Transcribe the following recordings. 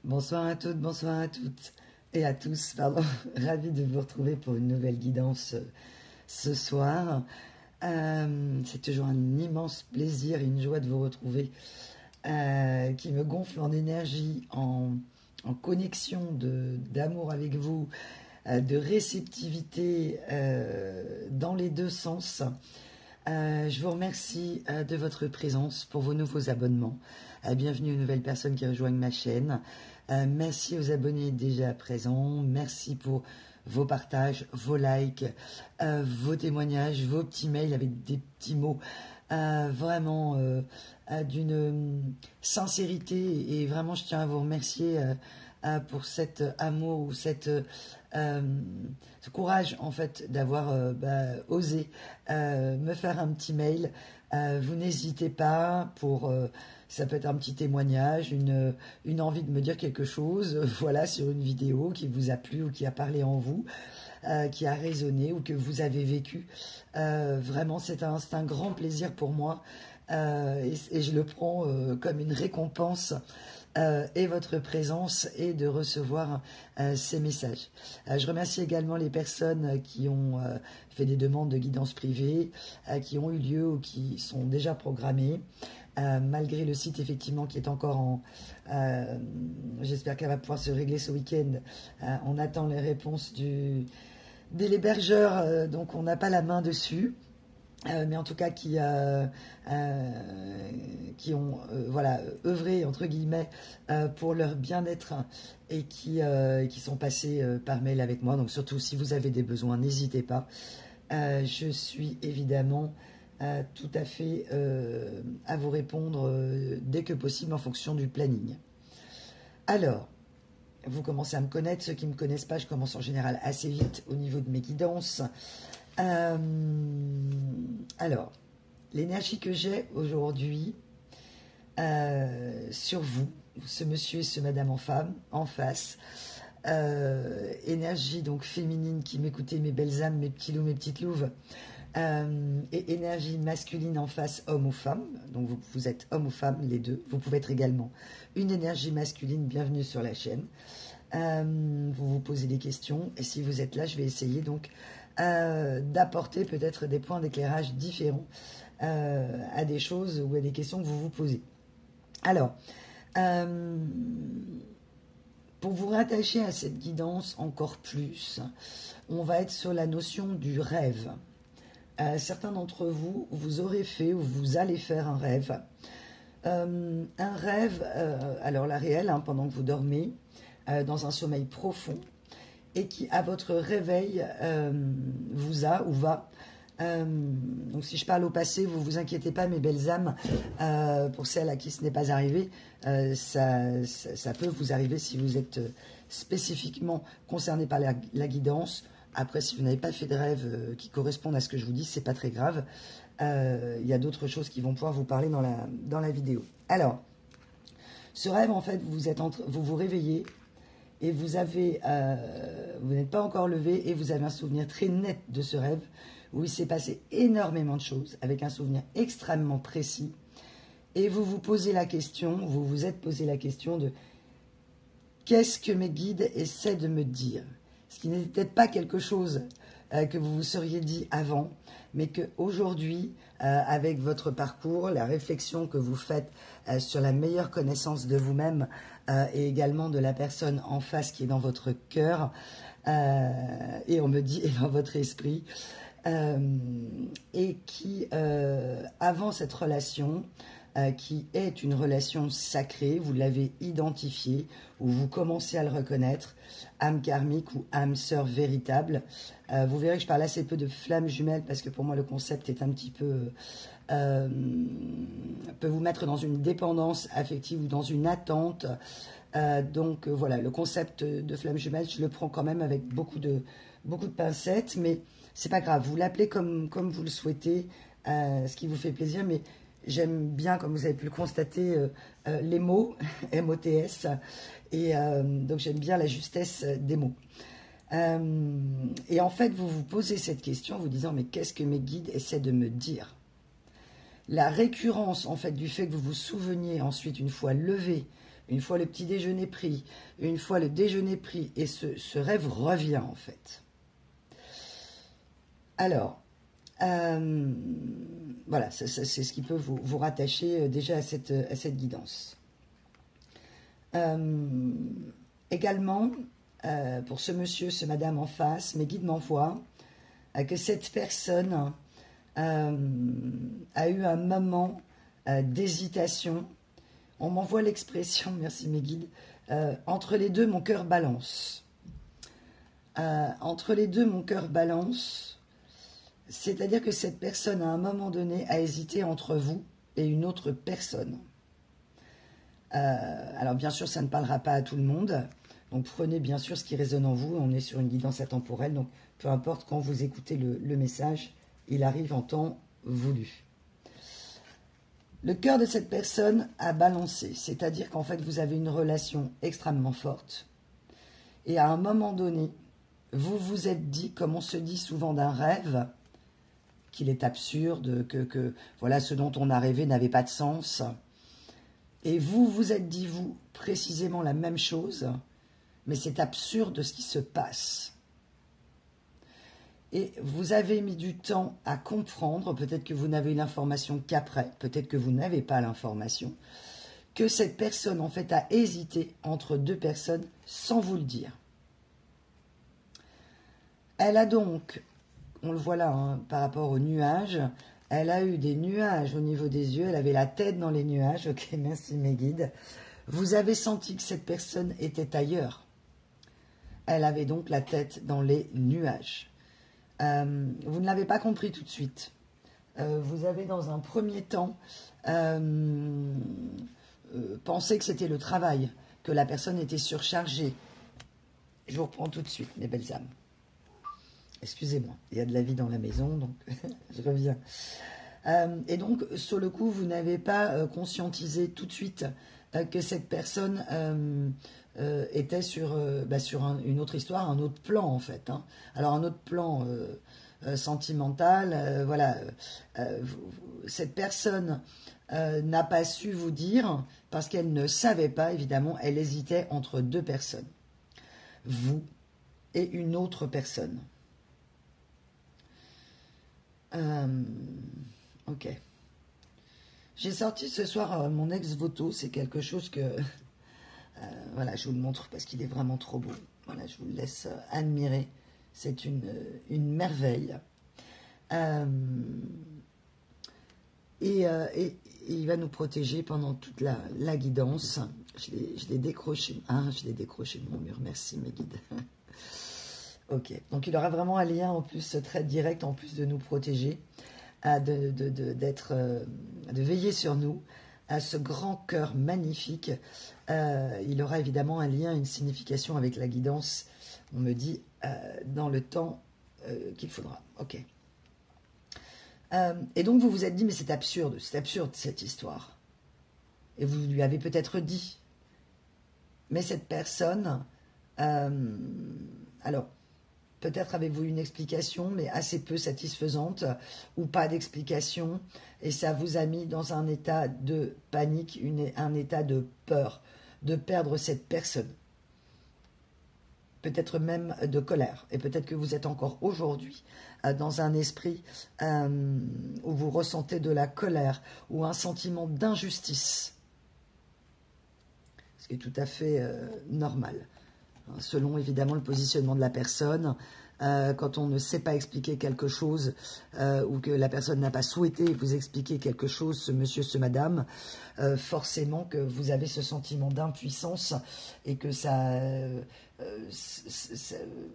Bonsoir à toutes, bonsoir à toutes et à tous, pardon. Ravi de vous retrouver pour une nouvelle guidance ce soir. C'est toujours un immense plaisir et une joie de vous retrouver qui me gonfle en énergie, en connexion d'amour avec vous, de réceptivité dans les deux sens. Je vous remercie de votre présence pour vos nouveaux abonnements. Bienvenue aux nouvelles personnes qui rejoignent ma chaîne. Merci aux abonnés déjà présents. Merci pour vos partages, vos likes, vos témoignages, vos petits mails avec des petits mots vraiment d'une sincérité. Et vraiment, je tiens à vous remercier pour cet amour ou ce courage en fait d'avoir osé me faire un petit mail. Vous n'hésitez pas pour ça peut être un petit témoignage, une envie de me dire quelque chose, voilà, sur une vidéo qui vous a plu ou qui a parlé en vous, qui a résonné ou que vous avez vécu. Vraiment, c'est un grand plaisir pour moi et je le prends comme une récompense et votre présence et de recevoir ces messages. Je remercie également les personnes qui ont fait des demandes de guidance privée, qui ont eu lieu ou qui sont déjà programmées. Malgré le site effectivement qui est encore en... j'espère qu'elle va pouvoir se régler ce week-end. On attend les réponses de l'hébergeur, donc on n'a pas la main dessus. Mais en tout cas qui ont voilà, œuvré entre guillemets pour leur bien-être et qui sont passés par mail avec moi. Donc surtout si vous avez des besoins, n'hésitez pas. Je suis évidemment tout à fait à vous répondre dès que possible en fonction du planning. Alors, vous commencez à me connaître. Ceux qui ne me connaissent pas, je commence en général assez vite au niveau de mes guidances. Alors, l'énergie que j'ai aujourd'hui sur vous, ce monsieur et ce madame en face, énergie donc féminine qui m'écoutez, mes belles âmes, mes petits loups, mes petites louves, et énergie masculine en face, homme ou femme. Donc vous êtes homme ou femme, les deux. Vous pouvez être également une énergie masculine. Bienvenue sur la chaîne. Vous vous posez des questions et si vous êtes là, je vais essayer donc d'apporter peut-être des points d'éclairage différents à des choses ou à des questions que vous vous posez. Alors, pour vous rattacher à cette guidance encore plus, on va être sur la notion du rêve. Certains d'entre vous, vous aurez fait ou vous allez faire un rêve. Un rêve, alors la réelle, hein, pendant que vous dormez, dans un sommeil profond, et qui, à votre réveil, vous a ou va. Donc si je parle au passé, vous vous inquiétez pas, mes belles âmes, pour celles à qui ce n'est pas arrivé, ça peut vous arriver si vous êtes spécifiquement concerné par la guidance. Après, si vous n'avez pas fait de rêve qui correspondent à ce que je vous dis, c'est pas très grave. Il y a d'autres choses qui vont pouvoir vous parler dans la vidéo. Alors, ce rêve, en fait, vous vous réveillez et vous n'êtes pas encore levé et vous avez un souvenir très net de ce rêve où il s'est passé énormément de choses avec un souvenir extrêmement précis et vous vous posez la question, vous vous êtes posé la question de qu'est-ce que mes guides essaient de me dire, ce qui n'était peut-être pas quelque chose que vous vous seriez dit avant, mais qu'aujourd'hui, avec votre parcours, la réflexion que vous faites sur la meilleure connaissance de vous-même et également de la personne en face qui est dans votre cœur, et on me dit, et dans votre esprit, et qui, avant cette relation, qui est une relation sacrée, vous l'avez identifiée, ou vous commencez à le reconnaître, âme karmique ou âme sœur véritable. Vous verrez que je parle assez peu de flammes jumelles, parce que pour moi le concept est un petit peu... peut vous mettre dans une dépendance affective ou dans une attente. Donc voilà, le concept de flammes jumelles, je le prends quand même avec beaucoup de pincettes, mais c'est pas grave, vous l'appelez comme vous le souhaitez, ce qui vous fait plaisir, mais j'aime bien, comme vous avez pu le constater, les mots, M-O-T-S, et donc j'aime bien la justesse des mots. Et en fait, vous vous posez cette question en vous disant, mais qu'est-ce que mes guides essaient de me dire? La récurrence, en fait, du fait que vous vous souveniez ensuite, une fois levé, une fois le petit déjeuner pris, une fois le déjeuner pris, et ce rêve revient en fait. Alors, voilà, c'est ce qui peut vous rattacher déjà à cette guidance. Également, pour ce monsieur, ce madame en face, mes guides m'envoient que cette personne a eu un moment d'hésitation. On m'envoie l'expression, merci mes guides, entre les deux, mon cœur balance. Entre les deux, mon cœur balance, c'est-à-dire que cette personne, à un moment donné, a hésité entre vous et une autre personne. Alors, bien sûr, ça ne parlera pas à tout le monde. Donc, prenez bien sûr ce qui résonne en vous. On est sur une guidance atemporelle. Donc, peu importe quand vous écoutez le message, il arrive en temps voulu. Le cœur de cette personne a balancé. C'est-à-dire qu'en fait, vous avez une relation extrêmement forte. Et à un moment donné, vous vous êtes dit, comme on se dit souvent d'un rêve, qu'il est absurde, que voilà, ce dont on a rêvé n'avait pas de sens. Et vous vous êtes dit, vous, précisément la même chose, mais c'est absurde ce qui se passe. Et vous avez mis du temps à comprendre, peut-être que vous n'avez eu l'information qu'après, peut-être que vous n'avez pas l'information, que cette personne, en fait, a hésité entre deux personnes sans vous le dire. Elle a donc, on le voit là, hein, par rapport aux nuages, elle a eu des nuages au niveau des yeux, elle avait la tête dans les nuages, ok, merci mes guides. Vous avez senti que cette personne était ailleurs. Elle avait donc la tête dans les nuages. Vous ne l'avez pas compris tout de suite. Vous avez dans un premier temps pensé que c'était le travail, que la personne était surchargée. Je vous reprends tout de suite, mes belles âmes. Excusez-moi, il y a de la vie dans la maison, donc je reviens. Et donc, sur le coup, vous n'avez pas conscientisé tout de suite que cette personne était sur une autre histoire, un autre plan, en fait. Hein. Alors, un autre plan sentimental, voilà. Cette personne n'a pas su vous dire, parce qu'elle ne savait pas, évidemment, elle hésitait entre deux personnes. Vous et une autre personne. Ok. J'ai sorti ce soir mon ex-voto, c'est quelque chose que... voilà, je vous le montre parce qu'il est vraiment trop beau. Voilà, je vous le laisse admirer. C'est une merveille. Et il va nous protéger pendant toute la guidance. Je l'ai décroché. Ah, je l'ai décroché de mon mur. Merci mes guides. Ok, donc il aura vraiment un lien en plus très direct, en plus de nous protéger, de veiller sur nous, à ce grand cœur magnifique. Il aura évidemment un lien, une signification avec la guidance, on me dit, dans le temps qu'il faudra. Ok. Et donc vous vous êtes dit, mais c'est absurde cette histoire. Et vous lui avez peut-être dit. Mais cette personne, alors, peut-être avez-vous une explication, mais assez peu satisfaisante, ou pas d'explication, et ça vous a mis dans un état de panique, un état de peur, de perdre cette personne. Peut-être même de colère, et peut-être que vous êtes encore aujourd'hui dans un esprit où vous ressentez de la colère, ou un sentiment d'injustice, ce qui est tout à fait normal. Selon évidemment le positionnement de la personne, quand on ne sait pas expliquer quelque chose ou que la personne n'a pas souhaité vous expliquer quelque chose, ce monsieur, ce madame, forcément que vous avez ce sentiment d'impuissance et que ça...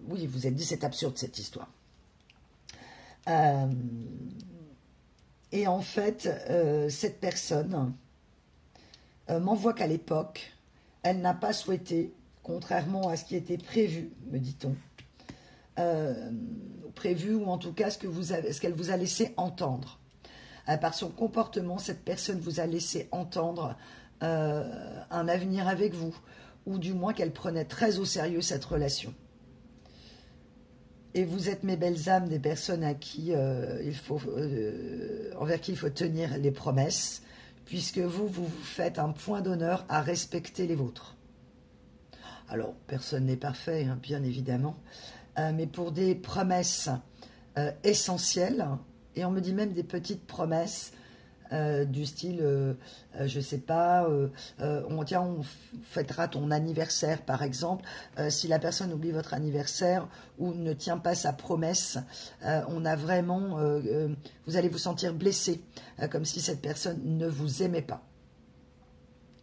oui, vous êtes dit c'est absurde cette histoire. Et en fait, cette personne m'envoie qu'à l'époque, elle n'a pas souhaité, contrairement à ce qui était prévu, me dit-on, prévu ou en tout cas ce qu'elle vous a laissé entendre. Par son comportement, cette personne vous a laissé entendre un avenir avec vous, ou du moins qu'elle prenait très au sérieux cette relation. Et vous êtes, mes belles âmes, des personnes à qui envers qui il faut tenir les promesses, puisque vous faites un point d'honneur à respecter les vôtres. Alors, personne n'est parfait, hein, bien évidemment, mais pour des promesses essentielles, et on me dit même des petites promesses, du style, je sais pas, on fêtera ton anniversaire par exemple. Si la personne oublie votre anniversaire ou ne tient pas sa promesse, on a vraiment, vous allez vous sentir blessé, comme si cette personne ne vous aimait pas,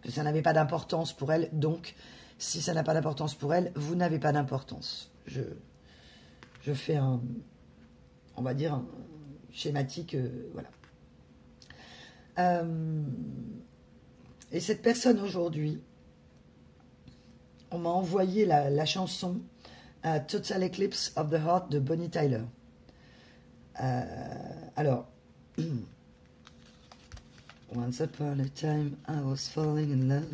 que ça n'avait pas d'importance pour elle. Donc, si ça n'a pas d'importance pour elle, vous n'avez pas d'importance. Je fais on va dire, un schématique, voilà. Et cette personne aujourd'hui, on m'a envoyé la chanson Total Eclipse of the Heart de Bonnie Tyler. Alors, Once upon a time I was falling in love.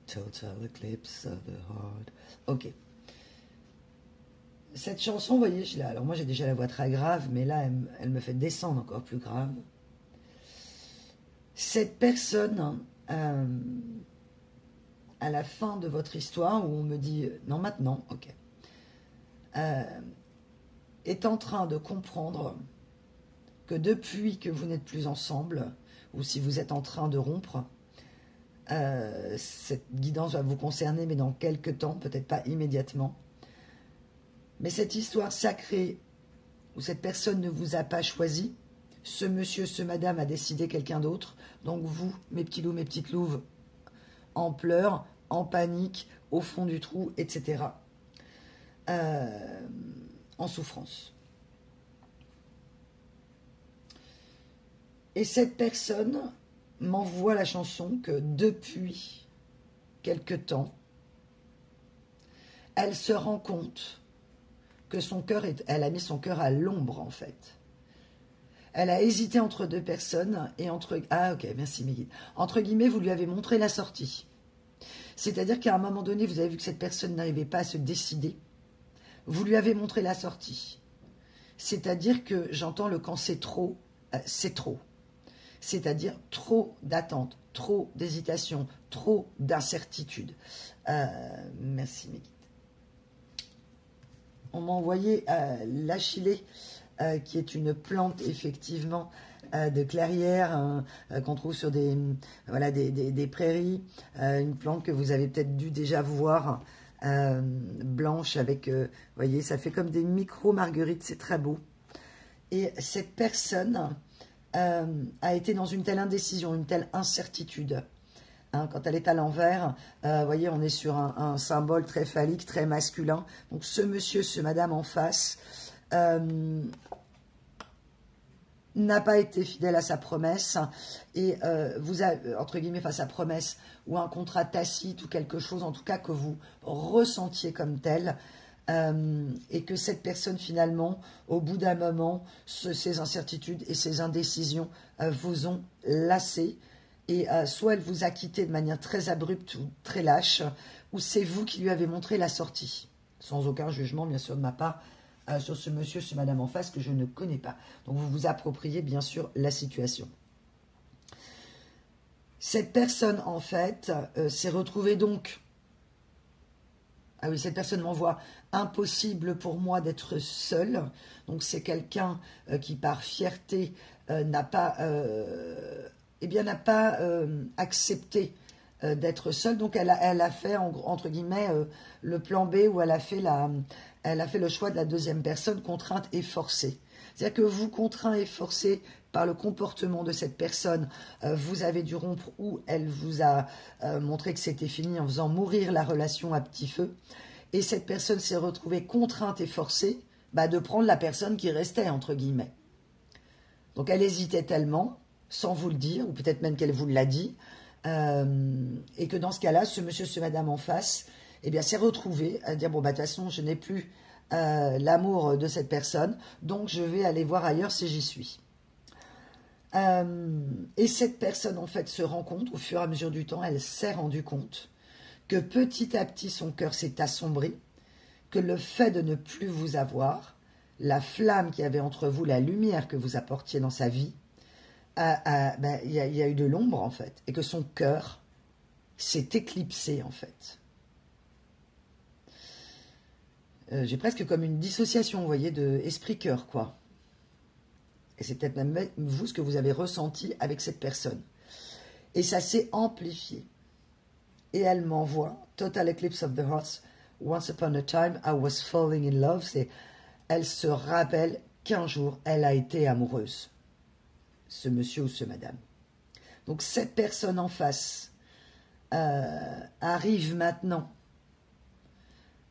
Total Eclipse of the Heart. Ok. Cette chanson, vous voyez, alors moi j'ai déjà la voix très grave, mais là elle me fait descendre encore plus grave. Cette personne, à la fin de votre histoire, où on me dit non maintenant, ok, est en train de comprendre que depuis que vous n'êtes plus ensemble, ou si vous êtes en train de rompre, cette guidance va vous concerner, mais dans quelques temps, peut-être pas immédiatement. Mais cette histoire sacrée où cette personne ne vous a pas choisi, ce monsieur, ce madame a décidé quelqu'un d'autre, donc vous, mes petits loups, mes petites louves, en pleurs, en panique, au fond du trou, etc. En souffrance. Et cette personne m'envoie la chanson que depuis quelque temps, elle se rend compte que son cœur elle a mis son cœur à l'ombre en fait. Elle a hésité entre deux personnes et ah ok, merci mes guides. Entre guillemets, vous lui avez montré la sortie. C'est-à-dire qu'à un moment donné, vous avez vu que cette personne n'arrivait pas à se décider. Vous lui avez montré la sortie. C'est-à-dire que j'entends le quand c'est trop, c'est trop. C'est-à-dire trop d'attente, trop d'hésitation, trop d'incertitude. Merci mes guides. On m'a envoyé l'achillée, qui est une plante effectivement de clairière qu'on trouve sur des prairies, une plante que vous avez peut-être dû déjà voir, blanche avec, vous voyez, ça fait comme des micro-marguerites, c'est très beau. Et cette personne a été dans une telle indécision, une telle incertitude. Hein, quand elle est à l'envers, vous voyez, on est sur un symbole très phallique, très masculin. Donc ce monsieur, ce madame en face, n'a pas été fidèle à sa promesse et vous avez, entre guillemets, enfin sa promesse ou un contrat tacite ou quelque chose, en tout cas que vous ressentiez comme tel, et que cette personne finalement, au bout d'un moment, ces incertitudes et ces indécisions vous ont lassé. Et soit elle vous a quitté de manière très abrupte ou très lâche, ou c'est vous qui lui avez montré la sortie. Sans aucun jugement, bien sûr, de ma part, sur ce monsieur, ce madame en face que je ne connais pas. Donc vous vous appropriez, bien sûr, la situation. Cette personne, en fait, s'est retrouvée donc... Ah oui, cette personne m'envoie « impossible pour moi d'être seule ». Donc c'est quelqu'un qui, par fierté, n'a pas... n'a pas accepté d'être seule. Donc elle a fait, entre guillemets, le plan B, où elle a fait le choix de la deuxième personne, contrainte et forcée. C'est-à-dire que vous, contraint et forcé par le comportement de cette personne, vous avez dû rompre, ou elle vous a montré que c'était fini en faisant mourir la relation à petit feu. Et cette personne s'est retrouvée contrainte et forcée de prendre la personne qui restait, entre guillemets. Donc elle hésitait tellement, sans vous le dire, ou peut-être même qu'elle vous l'a dit, et que dans ce cas-là, ce monsieur, ce madame en face, s'est retrouvé à dire, bon, de toute façon, je n'ai plus l'amour de cette personne, donc je vais aller voir ailleurs si j'y suis. Et cette personne, en fait, se rend compte, au fur et à mesure du temps, elle s'est rendue compte que petit à petit, son cœur s'est assombri, que le fait de ne plus vous avoir la flamme qu'il y avait entre vous, la lumière que vous apportiez dans sa vie, il y a eu de l'ombre, en fait, et que son cœur s'est éclipsé, en fait. J'ai presque comme une dissociation, vous voyez, de esprit-cœur, quoi. Et c'est peut-être même vous ce que vous avez ressenti avec cette personne. Et ça s'est amplifié. Et elle m'envoie Total Eclipse of the Hearts. Once upon a time, I was falling in love. Elle se rappelle qu'un jour, elle a été amoureuse. Ce monsieur ou ce madame. Donc cette personne en face arrive maintenant,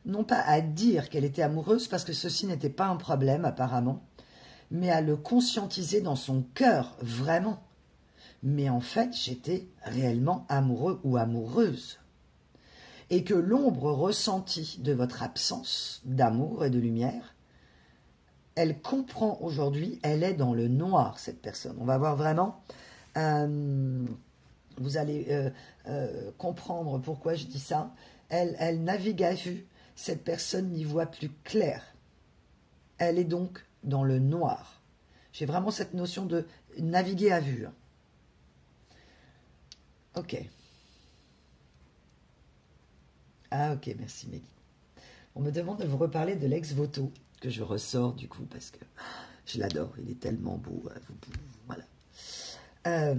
non pas à dire qu'elle était amoureuse, parce que ceci n'était pas un problème apparemment, mais à le conscientiser dans son cœur, vraiment. Mais en fait, j'étais réellement amoureux ou amoureuse. Et que l'ombre ressentie de votre absence d'amour et de lumière, elle comprend aujourd'hui, elle est dans le noir, cette personne. On va voir vraiment, vous allez comprendre pourquoi je dis ça. Elle navigue à vue, cette personne n'y voit plus clair. Elle est donc dans le noir. J'ai vraiment cette notion de naviguer à vue. Ok. Ah ok, merci Meggy. On me demande de vous reparler de l'ex-voto, que je ressors du coup, parce que je l'adore, il est tellement beau. Voilà.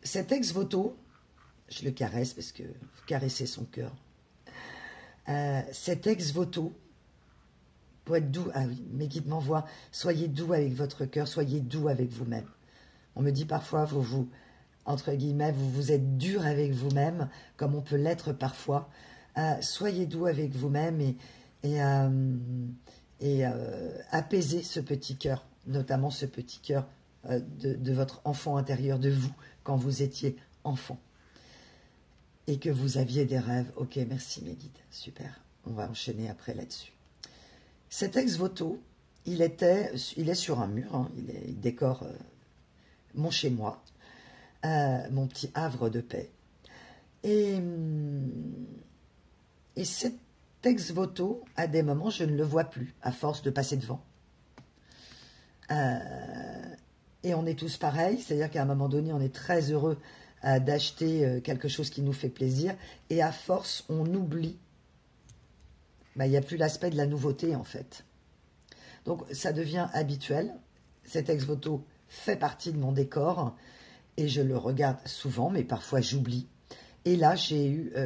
Cet ex-voto, je le caresse parce que vous caressez son cœur. Cet ex-voto, pour être doux, ah oui, mes guides m'envoient, soyez doux avec votre cœur, soyez doux avec vous-même. On me dit parfois, entre guillemets, vous êtes dur avec vous-même, comme on peut l'être parfois. Soyez doux avec vous-même et apaisez ce petit cœur, notamment ce petit cœur de votre enfant intérieur, de vous, quand vous étiez enfant. Et que vous aviez des rêves. Ok, merci mes guides, super. On va enchaîner après là-dessus. Cet ex-voto, il est sur un mur, hein, il décore mon chez-moi, mon petit havre de paix. Et cet ex-voto, à des moments, je ne le vois plus, à force de passer devant. Et on est tous pareils, c'est-à-dire qu'à un moment donné, on est très heureux d'acheter quelque chose qui nous fait plaisir, et à force, on oublie. Il n'y a plus l'aspect de la nouveauté, en fait. Donc, ça devient habituel. Cet ex-voto fait partie de mon décor, et je le regarde souvent, mais parfois j'oublie. Et là,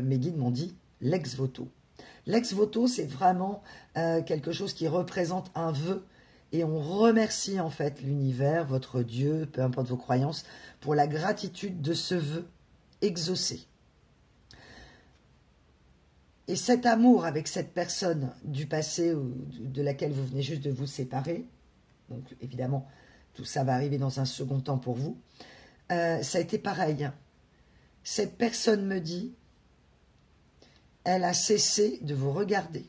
mes guides m'ont dit l'ex-voto. L'ex-voto, c'est vraiment quelque chose qui représente un vœu, et on remercie en fait l'univers, votre Dieu, peu importe vos croyances, pour la gratitude de ce vœu exaucé. Et cet amour avec cette personne du passé ou de laquelle vous venez juste de vous séparer, donc évidemment tout ça va arriver dans un second temps pour vous, ça a été pareil. Cette personne me dit, elle a cessé de vous regarder.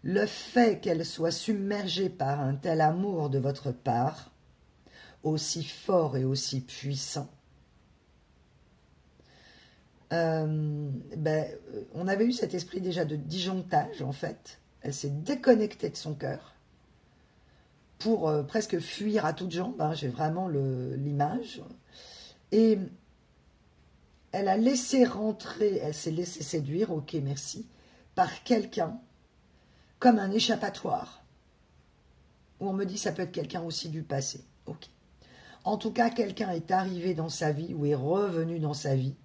Le fait qu'elle soit submergée par un tel amour de votre part, aussi fort et aussi puissant, on avait eu cet esprit déjà de disjonctage, en fait. Elle s'est déconnectée de son cœur pour presque fuir à toutes jambes, hein, j'ai vraiment l'image. Et elle a laissé rentrer, elle s'est laissée séduire, ok, merci, par quelqu'un, comme un échappatoire. Où on me dit ça peut être quelqu'un aussi du passé. Ok. En tout cas, quelqu'un est arrivé dans sa vie ou est revenu dans sa vie.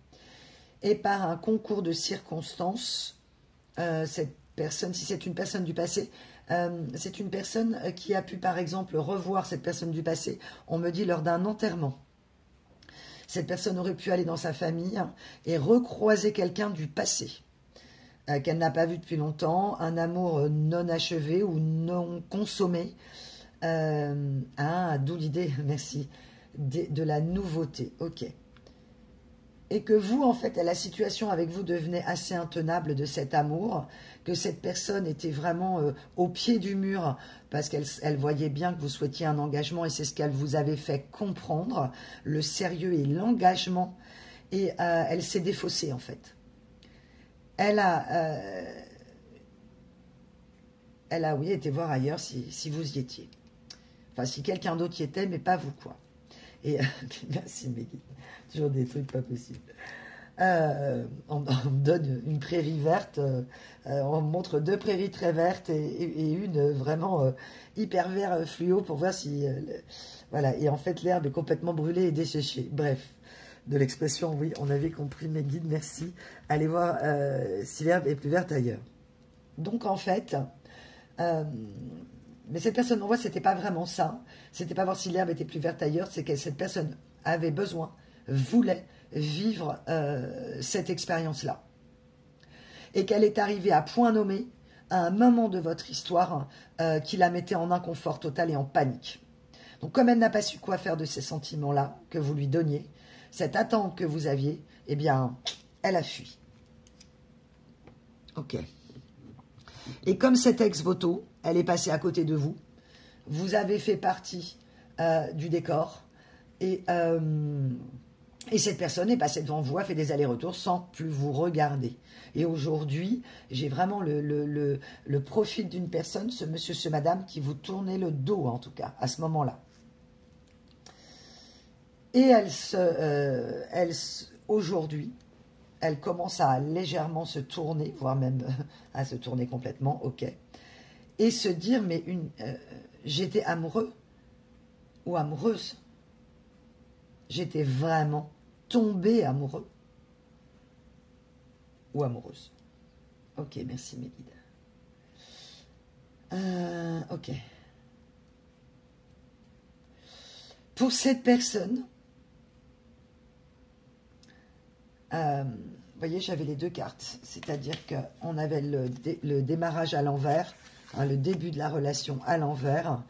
Et par un concours de circonstances, cette personne, si c'est une personne du passé, c'est une personne qui a pu par exemple revoir cette personne du passé, on me dit lors d'un enterrement. Cette personne aurait pu aller dans sa famille et recroiser quelqu'un du passé. Qu'elle n'a pas vu depuis longtemps, un amour non achevé ou non consommé. D'où l'idée, merci, de la nouveauté. Ok. Et que vous, en fait, la situation avec vous devenait assez intenable de cet amour, que cette personne était vraiment au pied du mur, parce qu'elle voyait bien que vous souhaitiez un engagement, et c'est ce qu'elle vous avait fait comprendre, le sérieux et l'engagement, et elle s'est défaussée, en fait. Elle a elle a, oui, été voir ailleurs si vous y étiez. Enfin, si quelqu'un d'autre y était, mais pas vous, quoi. Et merci, Meggy. Toujours des trucs pas possibles. On me donne une prairie verte, on me montre 2 prairies très vertes et une vraiment hyper vert fluo pour voir si... voilà, et en fait l'herbe est complètement brûlée et desséchée. Bref, de l'expression, oui, on avait compris, mes guides, merci. Allez voir si l'herbe est plus verte ailleurs. Donc en fait... mais cette personne, on voit, c'était pas vraiment ça. C'était pas voir si l'herbe était plus verte ailleurs, c'est que cette personne avait besoin, voulait vivre cette expérience-là. Et qu'elle est arrivée à point nommé à un moment de votre histoire qui la mettait en inconfort total et en panique. Donc comme elle n'a pas su quoi faire de ces sentiments-là que vous lui donniez, cette attente que vous aviez, eh bien, elle a fui. Ok. Et comme cette ex-voto, elle est passée à côté de vous, vous avez fait partie du décor et cette personne est passée devant vous, a fait des allers-retours sans plus vous regarder. Et aujourd'hui, j'ai vraiment le profil d'une personne, ce monsieur, ce madame, qui vous tournait le dos, en tout cas, à ce moment-là. Et aujourd'hui, elle commence à légèrement se tourner, voire même à se tourner complètement, ok. Et se dire, mais j'étais amoureux ou amoureuse. J'étais vraiment tombée amoureux ou amoureuse. Ok, merci mes guides. Ok. Pour cette personne, vous voyez, j'avais les 2 cartes. C'est-à-dire qu'on avait le démarrage à l'envers, hein, le début de la relation à l'envers,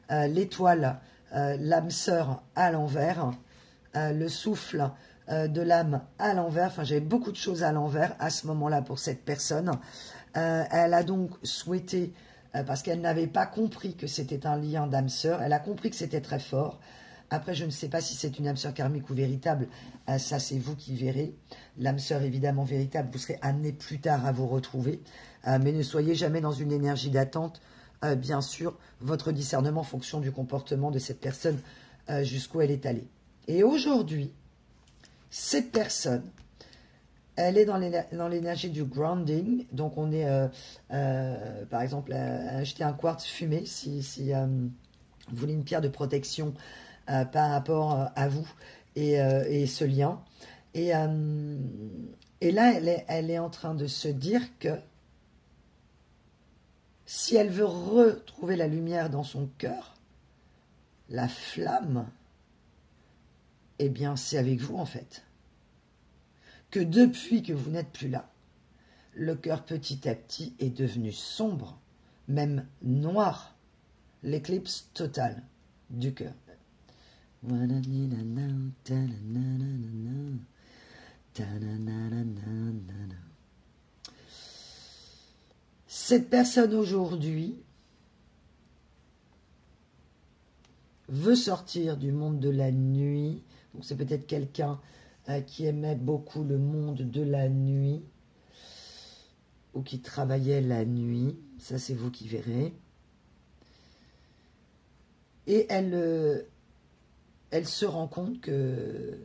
l'étoile, l'âme sœur à l'envers, le souffle de l'âme à l'envers. Enfin, j'avais beaucoup de choses à l'envers à ce moment-là pour cette personne. Elle a donc souhaité, parce qu'elle n'avait pas compris que c'était un lien d'âme sœur, elle a compris que c'était très fort. Après, je ne sais pas si c'est une âme sœur karmique ou véritable, ça c'est vous qui verrez. L'âme sœur évidemment véritable, vous serez amené plus tard à vous retrouver, mais ne soyez jamais dans une énergie d'attente. Bien sûr, votre discernement en fonction du comportement de cette personne jusqu'où elle est allée. Et aujourd'hui, cette personne, elle est dans l'énergie du grounding. Donc, on est, par exemple, à acheter un quartz fumé si vous voulez une pierre de protection par rapport à vous et ce lien. Et là, elle est en train de se dire que si elle veut retrouver la lumière dans son cœur, la flamme, eh bien, c'est avec vous, en fait. Que depuis que vous n'êtes plus là, le cœur petit à petit est devenu sombre, même noir. L'éclipse totale du cœur. Cette personne aujourd'hui veut sortir du monde de la nuit. Donc c'est peut-être quelqu'un qui aimait beaucoup le monde de la nuit ou qui travaillait la nuit. Ça, c'est vous qui verrez. Et elle se rend compte que,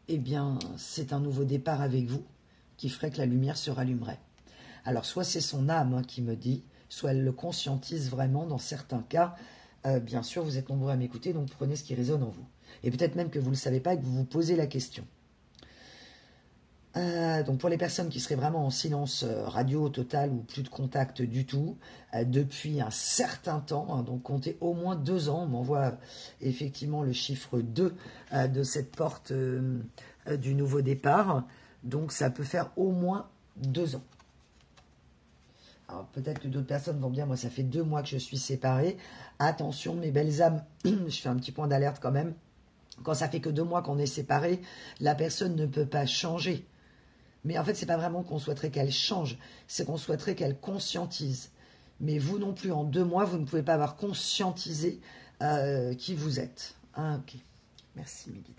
eh bien, c'est un nouveau départ avec vous qui ferait que la lumière se rallumerait. Alors, soit c'est son âme qui me dit, soit elle le conscientise vraiment dans certains cas. Bien sûr, vous êtes nombreux à m'écouter, donc prenez ce qui résonne en vous. Et peut-être même que vous ne le savez pas et que vous vous posez la question. Donc pour les personnes qui seraient vraiment en silence radio total ou plus de contact du tout, depuis un certain temps, hein, donc comptez au moins 2 ans, on m'envoie effectivement le chiffre 2 de cette porte du nouveau départ, donc ça peut faire au moins 2 ans. Alors peut-être que d'autres personnes vont bien, moi ça fait 2 mois que je suis séparée. Attention mes belles âmes, je fais un petit point d'alerte quand même. Quand ça fait que 2 mois qu'on est séparés, la personne ne peut pas changer. Mais en fait, c'est pas vraiment qu'on souhaiterait qu'elle change, c'est qu'on souhaiterait qu'elle conscientise. Mais vous non plus, en 2 mois, vous ne pouvez pas avoir conscientisé qui vous êtes. Ah, ok. Merci mes guides.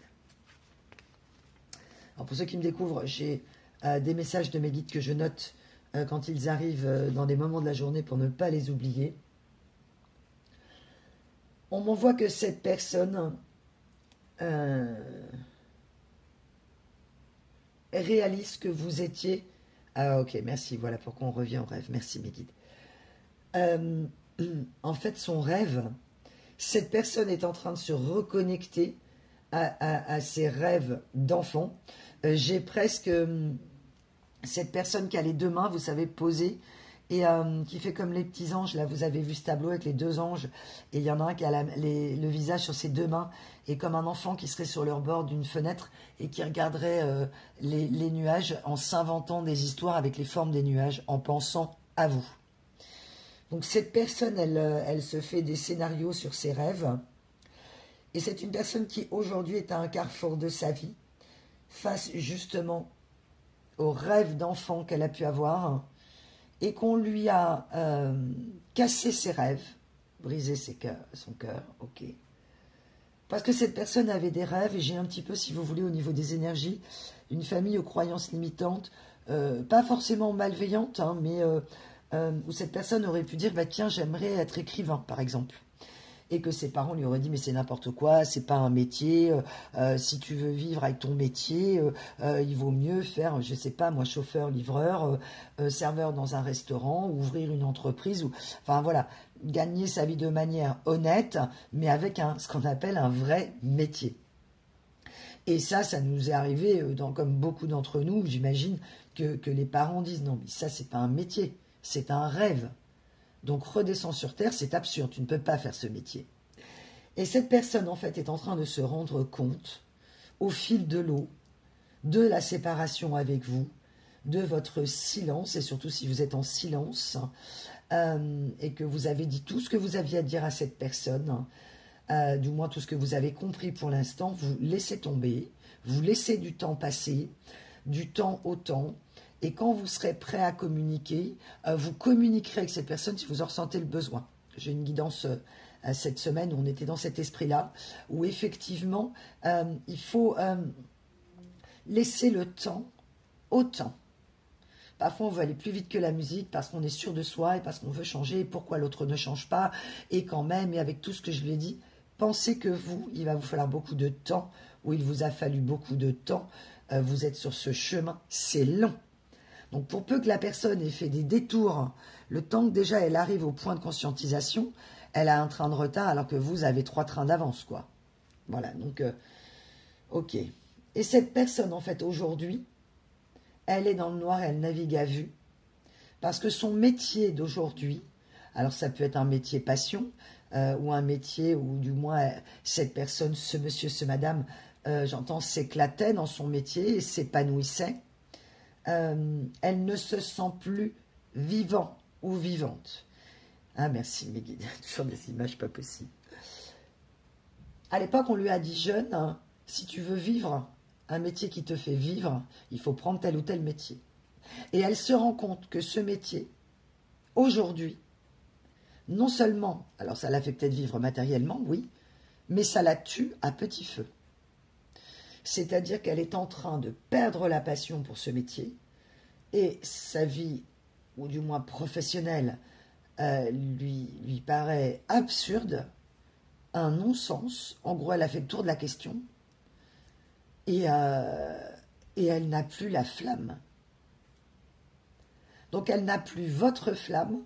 Alors pour ceux qui me découvrent, j'ai des messages de mes guides que je note quand ils arrivent dans des moments de la journée pour ne pas les oublier. On m'envoie que cette personne réalise que vous étiez... Ah ok, merci, voilà pourquoi on revient au rêve. Merci mes guides. En fait, son rêve, cette personne est en train de se reconnecter à ses rêves d'enfant. J'ai presque cette personne qui a les deux mains, vous savez, posées, et qui fait comme les petits anges. Là, vous avez vu ce tableau avec les deux anges, et il y en a un qui a le visage sur ses deux mains, et comme un enfant qui serait sur le bord d'une fenêtre, et qui regarderait les nuages en s'inventant des histoires avec les formes des nuages, en pensant à vous. Donc cette personne, elle se fait des scénarios sur ses rêves, et c'est une personne qui aujourd'hui est à un carrefour de sa vie, face justement aux rêves d'enfant qu'elle a pu avoir, et qu'on lui a cassé ses rêves, brisé son cœur, ok. Parce que cette personne avait des rêves, et j'ai un petit peu, si vous voulez, au niveau des énergies, une famille aux croyances limitantes, pas forcément malveillantes, hein, mais où cette personne aurait pu dire, bah, tiens, j'aimerais être écrivain, par exemple. Et que ses parents lui auraient dit, mais c'est n'importe quoi, c'est pas un métier, si tu veux vivre avec ton métier, il vaut mieux faire, je sais pas, moi, chauffeur, livreur, serveur dans un restaurant, ouvrir une entreprise, enfin voilà, gagner sa vie de manière honnête, mais avec ce qu'on appelle un vrai métier. Et ça nous est arrivé, comme beaucoup d'entre nous, j'imagine, que les parents disent, non, mais ça, c'est pas un métier, c'est un rêve. Donc redescends sur terre, c'est absurde, tu ne peux pas faire ce métier. Et cette personne, en fait, est en train de se rendre compte, au fil de l'eau, de la séparation avec vous, de votre silence, et surtout si vous êtes en silence, et que vous avez dit tout ce que vous aviez à dire à cette personne, du moins tout ce que vous avez compris pour l'instant, vous laissez tomber, vous laissez du temps passer, du temps au temps, et quand vous serez prêt à communiquer, vous communiquerez avec cette personne si vous en ressentez le besoin. J'ai une guidance cette semaine où on était dans cet esprit-là, où effectivement, il faut laisser le temps au temps. Parfois, on veut aller plus vite que la musique parce qu'on est sûr de soi et parce qu'on veut changer. Pourquoi l'autre ne change pas? Et quand même, et avec tout ce que je lui ai dit, pensez que il va vous falloir beaucoup de temps, ou il vous a fallu beaucoup de temps. Vous êtes sur ce chemin, c'est long. Donc pour peu que la personne ait fait des détours, le temps que déjà elle arrive au point de conscientisation, elle a un train de retard alors que vous avez 3 trains d'avance, quoi. Voilà, donc, ok. Et cette personne, en fait, aujourd'hui, elle est dans le noir, elle navigue à vue. Parce que son métier d'aujourd'hui, alors ça peut être un métier passion, ou un métier où du moins cette personne, ce monsieur, ce madame, j'entends, s'éclatait dans son métier et s'épanouissait. Elle ne se sent plus vivant ou vivante. Ah, merci mes guides, toujours des images pas possibles. À l'époque, on lui a dit, jeune, hein, si tu veux vivre un métier qui te fait vivre, il faut prendre tel ou tel métier. Et elle se rend compte que ce métier, aujourd'hui, non seulement, alors ça la fait peut-être vivre matériellement, oui, mais ça la tue à petit feu. C'est-à-dire qu'elle est en train de perdre la passion pour ce métier et sa vie, ou du moins professionnelle, lui paraît absurde, un non-sens. En gros, elle a fait le tour de la question et elle n'a plus la flamme. Donc elle n'a plus votre flamme.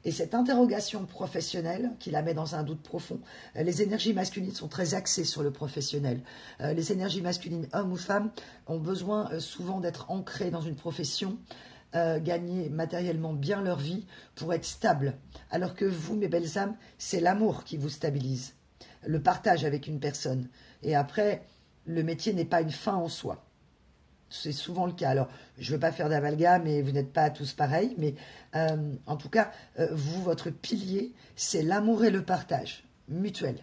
Et cette interrogation professionnelle qui la met dans un doute profond, les énergies masculines sont très axées sur le professionnel. Les énergies masculines, hommes ou femmes, ont besoin souvent d'être ancrées dans une profession, gagner matériellement bien leur vie pour être stable. Alors que vous, mes belles âmes, c'est l'amour qui vous stabilise, le partage avec une personne. Et après, le métier n'est pas une fin en soi. C'est souvent le cas. Alors, je ne veux pas faire d'amalgame et vous n'êtes pas tous pareils, mais en tout cas, vous, votre pilier, c'est l'amour et le partage mutuel.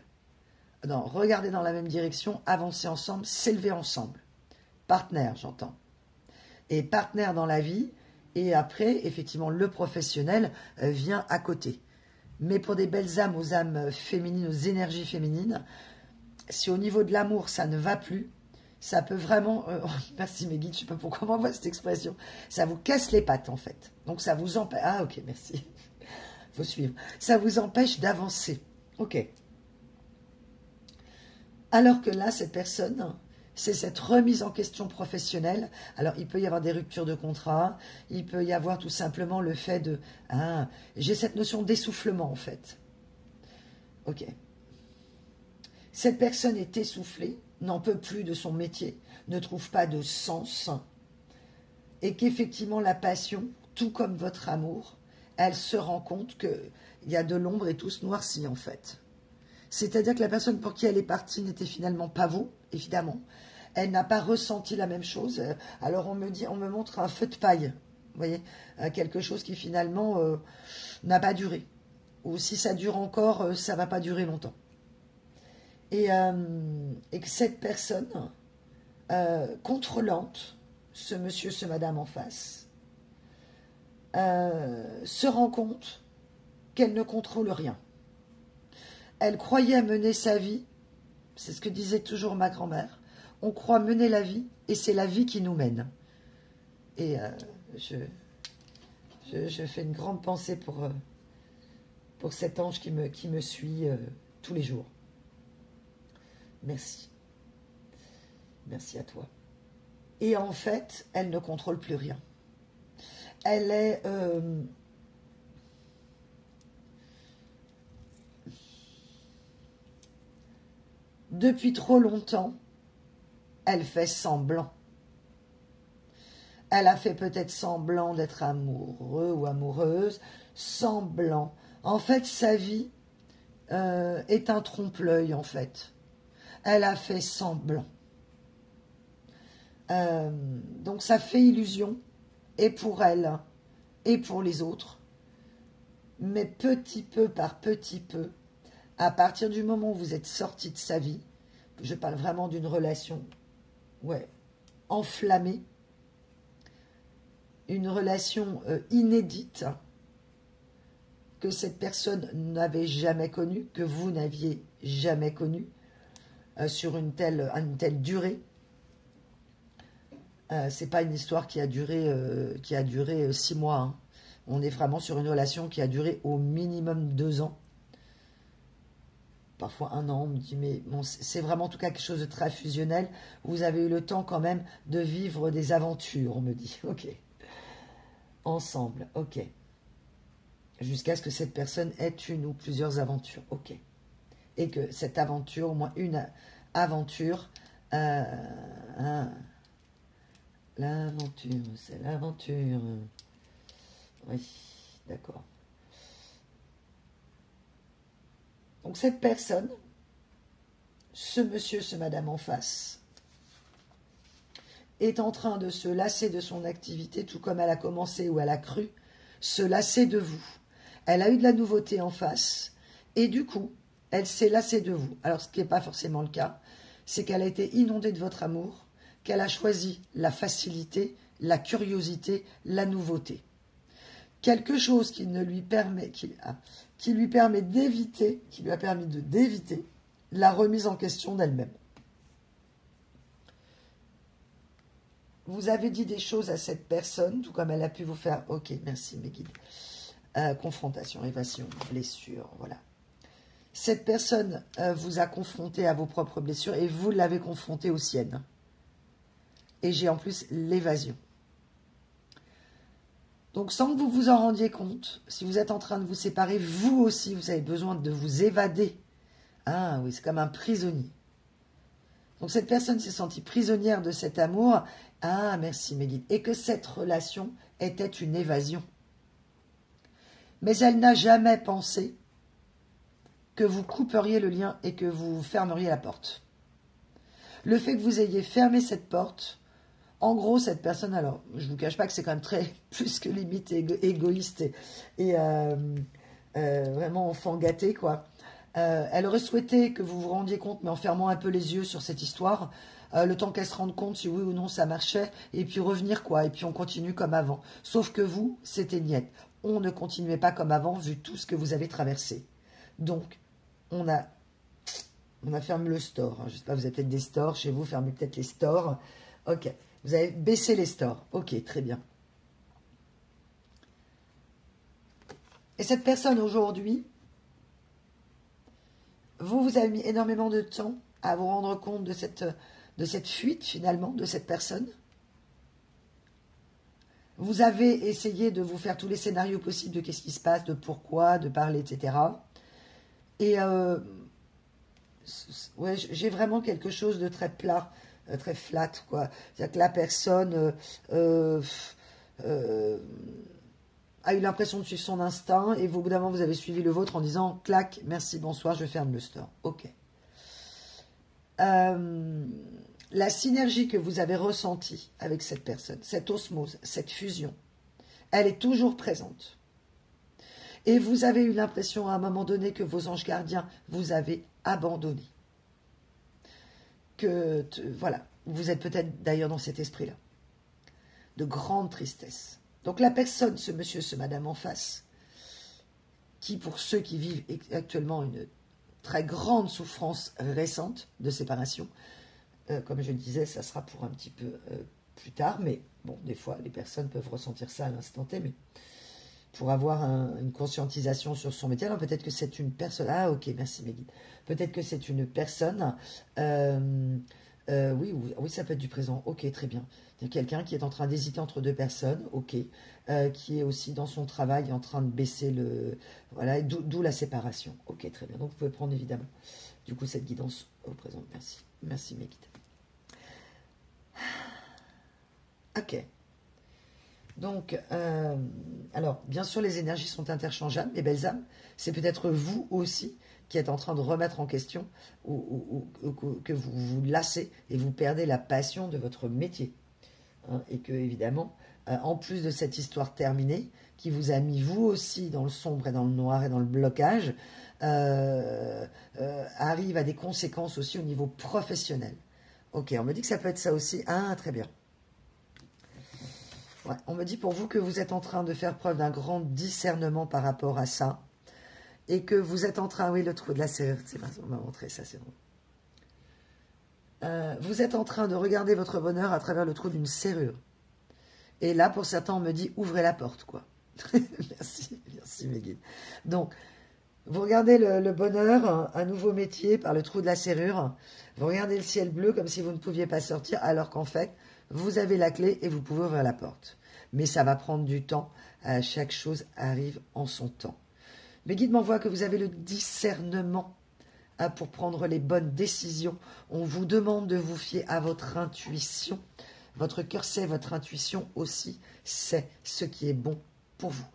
Donc, regardez dans la même direction, avancer ensemble, s'élever ensemble. Partenaire, j'entends. Et partenaire dans la vie, et après, effectivement, le professionnel vient à côté. Mais pour des belles âmes, aux âmes féminines, aux énergies féminines, si au niveau de l'amour, ça ne va plus, ça peut vraiment... merci mes guides, je ne sais pas pourquoi on m'envoie cette expression. Ça vous casse les pattes, en fait. Donc, ça vous empêche... Ah, ok, merci. Faut suivre. Ça vous empêche d'avancer. Ok. Alors que là, cette personne, c'est cette remise en question professionnelle. Alors, il peut y avoir des ruptures de contrat. Il peut y avoir tout simplement le fait de... Ah, j'ai cette notion d'essoufflement, en fait. Ok. Cette personne est essoufflée, n'en peut plus de son métier, ne trouve pas de sens, et qu'effectivement la passion, tout comme votre amour, elle se rend compte qu'il y a de l'ombre et tout se noircit en fait. C'est-à-dire que la personne pour qui elle est partie n'était finalement pas vous, évidemment. Elle n'a pas ressenti la même chose. Alors on me montre un feu de paille, vous voyez, quelque chose qui finalement n'a pas duré. Ou si ça dure encore, ça ne va pas durer longtemps. Et que cette personne contrôlante, ce monsieur, ce madame en face, se rend compte qu'elle ne contrôle rien. Elle croyait mener sa vie, c'est ce que disait toujours ma grand-mère, on croit mener la vie et c'est la vie qui nous mène. Et je fais une grande pensée pour cet ange qui me suit tous les jours. Merci. Merci à toi. Et en fait, elle ne contrôle plus rien. Elle est... depuis trop longtemps, elle fait semblant. Elle a fait peut-être semblant d'être amoureux ou amoureuse, semblant. En fait, sa vie est un trompe-l'œil, en fait. Elle a fait semblant. Donc ça fait illusion, et pour elle, et pour les autres. Mais petit peu par petit peu, à partir du moment où vous êtes sorti de sa vie, je parle vraiment d'une relation enflammée, une relation inédite, que cette personne n'avait jamais connue, que vous n'aviez jamais connue, sur une telle durée. C'est pas une histoire qui a duré 6 mois. Hein. On est vraiment sur une relation qui a duré au minimum 2 ans. Parfois 1 an, on me dit, mais bon, c'est vraiment en tout cas quelque chose de très fusionnel. Vous avez eu le temps quand même de vivre des aventures, on me dit. Ok. Ensemble, ok. Jusqu'à ce que cette personne ait une ou plusieurs aventures, ok. Et que cette aventure, au moins une aventure, l'aventure, c'est l'aventure. Oui, d'accord. Donc cette personne, ce monsieur, ce madame en face, est en train de se lasser de son activité, tout comme elle a commencé ou elle a cru se lasser de vous. Elle a eu de la nouveauté en face, et du coup, elle s'est lassée de vous. Alors, ce qui n'est pas forcément le cas, c'est qu'elle a été inondée de votre amour, qu'elle a choisi la facilité, la curiosité, la nouveauté. Quelque chose qui lui permet d'éviter, qui lui a permis d'éviter la remise en question d'elle-même. Vous avez dit des choses à cette personne, tout comme elle a pu vous faire, ok, merci mes guides, confrontation, évasion, blessure, voilà. Cette personne vous a confronté à vos propres blessures et vous l'avez confronté aux siennes. Et j'ai en plus l'évasion. Donc sans que vous vous en rendiez compte, si vous êtes en train de vous séparer, vous aussi, vous avez besoin de vous évader. Ah oui, c'est comme un prisonnier. Donc cette personne s'est sentie prisonnière de cet amour. Ah, merci mes guides. Et que cette relation était une évasion. Mais elle n'a jamais pensé que vous couperiez le lien et que vous fermeriez la porte. Le fait que vous ayez fermé cette porte, en gros, cette personne, alors, je ne vous cache pas que c'est quand même très, plus que limite égoïste et vraiment enfant gâté, quoi. Elle aurait souhaité que vous vous rendiez compte, mais en fermant un peu les yeux sur cette histoire, le temps qu'elle se rende compte si oui ou non ça marchait, et puis revenir, quoi, et puis on continue comme avant. Sauf que vous, c'était niette. On ne continuait pas comme avant, vu tout ce que vous avez traversé. Donc, on a On a fermé le store. Je ne sais pas, vous avez peut-être des stores chez vous, fermez peut-être les stores. Ok, vous avez baissé les stores. Ok, très bien. Et cette personne aujourd'hui, vous avez mis énormément de temps à vous rendre compte de cette fuite finalement, de cette personne. Vous avez essayé de vous faire tous les scénarios possibles de qu'est-ce qui se passe, de pourquoi, de parler, etc. Et ouais, j'ai vraiment quelque chose de très plat, très flat, quoi. C'est-à-dire que la personne a eu l'impression de suivre son instinct et au bout d'un moment, vous avez suivi le vôtre en disant « clac, merci, bonsoir, je ferme le store ». Ok. La synergie que vous avez ressentie avec cette personne, cette osmose, cette fusion, elle est toujours présente. Et vous avez eu l'impression à un moment donné que vos anges gardiens vous avaient abandonné. Voilà, vous êtes peut-être d'ailleurs dans cet esprit-là. De grande tristesse. Donc la personne, ce monsieur, ce madame en face, qui pour ceux qui vivent actuellement une très grande souffrance récente de séparation, comme je le disais, ça sera pour un petit peu plus tard, mais bon, des fois, les personnes peuvent ressentir ça à l'instant T, mais pour avoir une conscientisation sur son métier, alors peut-être que c'est une personne... Ah, ok, merci mes guides. Peut-être que c'est une personne... oui, ça peut être du présent. Ok, très bien. Il y a quelqu'un qui est en train d'hésiter entre deux personnes, ok, qui est aussi dans son travail en train de baisser le... Voilà, d'où la séparation. Ok, très bien. Donc, vous pouvez prendre évidemment, du coup, cette guidance au présent. Merci. Merci mes guides. Ok. Donc, alors, bien sûr, les énergies sont interchangeables, mes belles âmes. C'est peut-être vous aussi qui êtes en train de remettre en question ou que vous vous lassez et vous perdez la passion de votre métier. Hein, et que, évidemment, en plus de cette histoire terminée, qui vous a mis vous aussi dans le sombre et dans le noir et dans le blocage, arrive à des conséquences aussi au niveau professionnel. Ok, on me dit que ça peut être ça aussi. Ah, très bien. Ouais, on me dit pour vous que vous êtes en train de faire preuve d'un grand discernement par rapport à ça. Et que vous êtes en train... Oui, le trou de la serrure, c'est on m'a montré ça, c'est drôle. Vous êtes en train de regarder votre bonheur à travers le trou d'une serrure. Et là, pour certains, on me dit, ouvrez la porte, quoi. merci mes guides. Donc, vous regardez le bonheur, un nouveau métier par le trou de la serrure. Vous regardez le ciel bleu comme si vous ne pouviez pas sortir, alors qu'en fait, vous avez la clé et vous pouvez ouvrir la porte. Mais ça va prendre du temps. Chaque chose arrive en son temps. Mes guides m'envoient que vous avez le discernement pour prendre les bonnes décisions. On vous demande de vous fier à votre intuition. Votre cœur sait, votre intuition aussi sait ce qui est bon pour vous.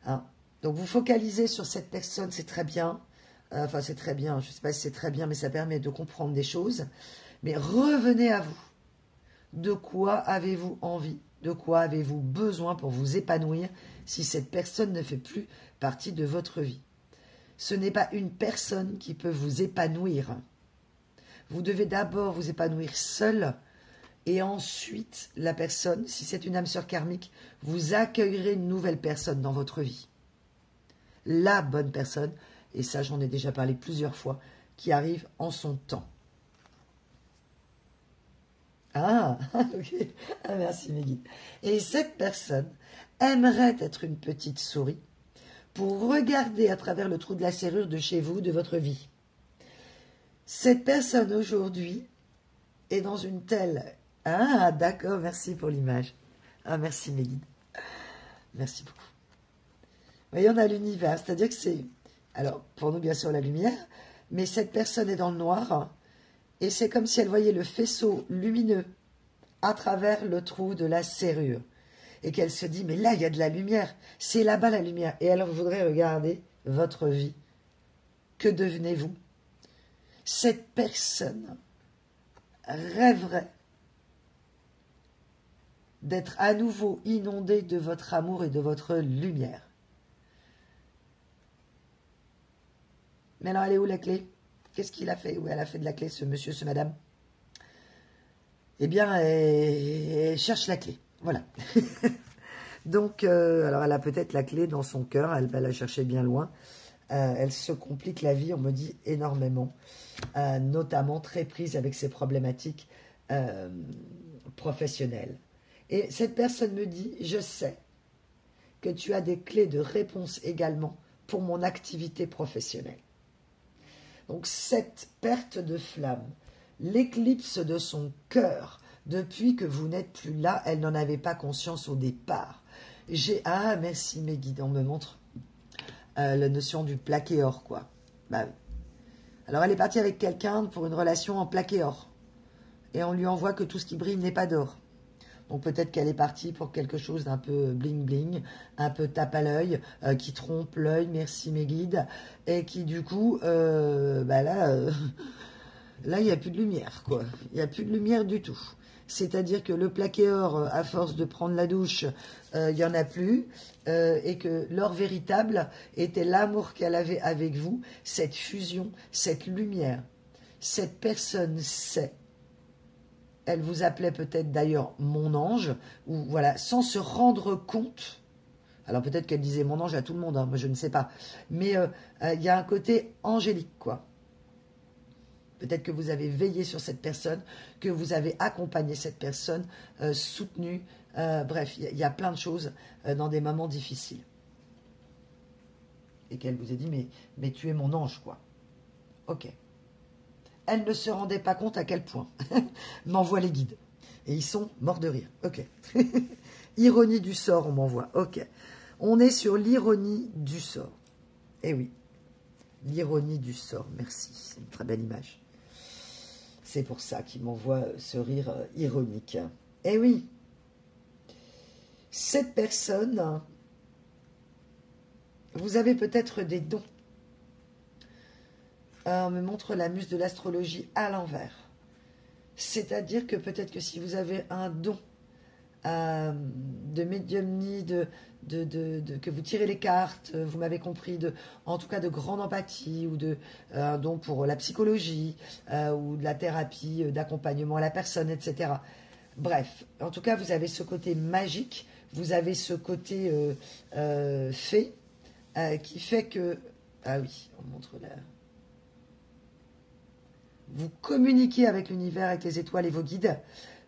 Hein? Donc vous focalisez sur cette personne, c'est très bien. Enfin, c'est très bien, je ne sais pas si c'est très bien, mais ça permet de comprendre des choses. Mais revenez à vous. De quoi avez-vous envie? De quoi avez-vous besoin pour vous épanouir si cette personne ne fait plus partie de votre vie? Ce n'est pas une personne qui peut vous épanouir. Vous devez d'abord vous épanouir seul et ensuite la personne, si c'est une âme sœur karmique, vous accueillerez une nouvelle personne dans votre vie. La bonne personne, et ça j'en ai déjà parlé plusieurs fois, qui arrive en son temps. Ah, ok. Ah, merci mes guides. Et cette personne aimerait être une petite souris pour regarder à travers le trou de la serrure de chez vous, de votre vie. Cette personne aujourd'hui est dans une telle... Ah, d'accord, merci pour l'image. Ah, merci mes guides. Merci beaucoup. Vous voyez, on a l'univers, c'est-à-dire que c'est... Alors, pour nous, bien sûr, la lumière, mais cette personne est dans le noir, et c'est comme si elle voyait le faisceau lumineux à travers le trou de la serrure. Et qu'elle se dit, mais là, il y a de la lumière. C'est là-bas la lumière. Et elle voudrait regarder votre vie. Que devenez-vous? Cette personne rêverait d'être à nouveau inondée de votre amour et de votre lumière. Mais alors, elle est où la clé? Qu'est-ce qu'il a fait? Où elle a fait de la clé, ce monsieur, ce madame? Eh bien, elle cherche la clé. Voilà. Donc, alors elle a peut-être la clé dans son cœur, elle va la chercher bien loin. Elle se complique la vie, on me dit, énormément. Notamment très prise avec ses problématiques professionnelles. Et cette personne me dit, je sais que tu as des clés de réponse également pour mon activité professionnelle. Donc cette perte de flamme, l'éclipse de son cœur, depuis que vous n'êtes plus là, elle n'en avait pas conscience au départ. Ah, merci mes guides, on me montre la notion du plaqué or, quoi. Bah oui. Alors elle est partie avec quelqu'un pour une relation en plaqué or. Et on lui envoie que tout ce qui brille n'est pas d'or. Donc peut-être qu'elle est partie pour quelque chose d'un peu bling-bling, un peu tape à l'œil, qui trompe l'œil, merci mes guides, et qui du coup, là, il n'y a plus de lumière, quoi. Il n'y a plus de lumière du tout. C'est-à-dire que le plaqué or, à force de prendre la douche, il n'y en a plus, et que l'or véritable était l'amour qu'elle avait avec vous, cette fusion, cette lumière. Cette personne sait. Elle vous appelait peut-être d'ailleurs mon ange, ou voilà, sans se rendre compte. Alors peut-être qu'elle disait mon ange à tout le monde, hein, moi je ne sais pas. Mais il y a un côté angélique, quoi. Peut-être que vous avez veillé sur cette personne, que vous avez accompagné cette personne, soutenu. Bref, il y a plein de choses dans des moments difficiles. Et qu'elle vous ait dit, mais tu es mon ange, quoi. Ok. Elle ne se rendait pas compte à quel point. M'envoie les guides. Et ils sont morts de rire. Ok. Ironie du sort, on m'envoie. Ok. On est sur l'ironie du sort. Eh oui. L'ironie du sort. Merci. C'est une très belle image. C'est pour ça qu'il m'envoie ce rire ironique. Eh oui. Cette personne, vous avez peut-être des dons. On me montre la muse de l'astrologie à l'envers. C'est-à-dire que peut-être que si vous avez un don de médiumnie, que vous tirez les cartes, vous m'avez compris, en tout cas de grande empathie, ou un don pour la psychologie, ou de la thérapie, d'accompagnement à la personne, etc. Bref, en tout cas, vous avez ce côté magique, vous avez ce côté fée, qui fait que... Ah oui, on montre là... Vous communiquez avec l'univers, avec les étoiles et vos guides.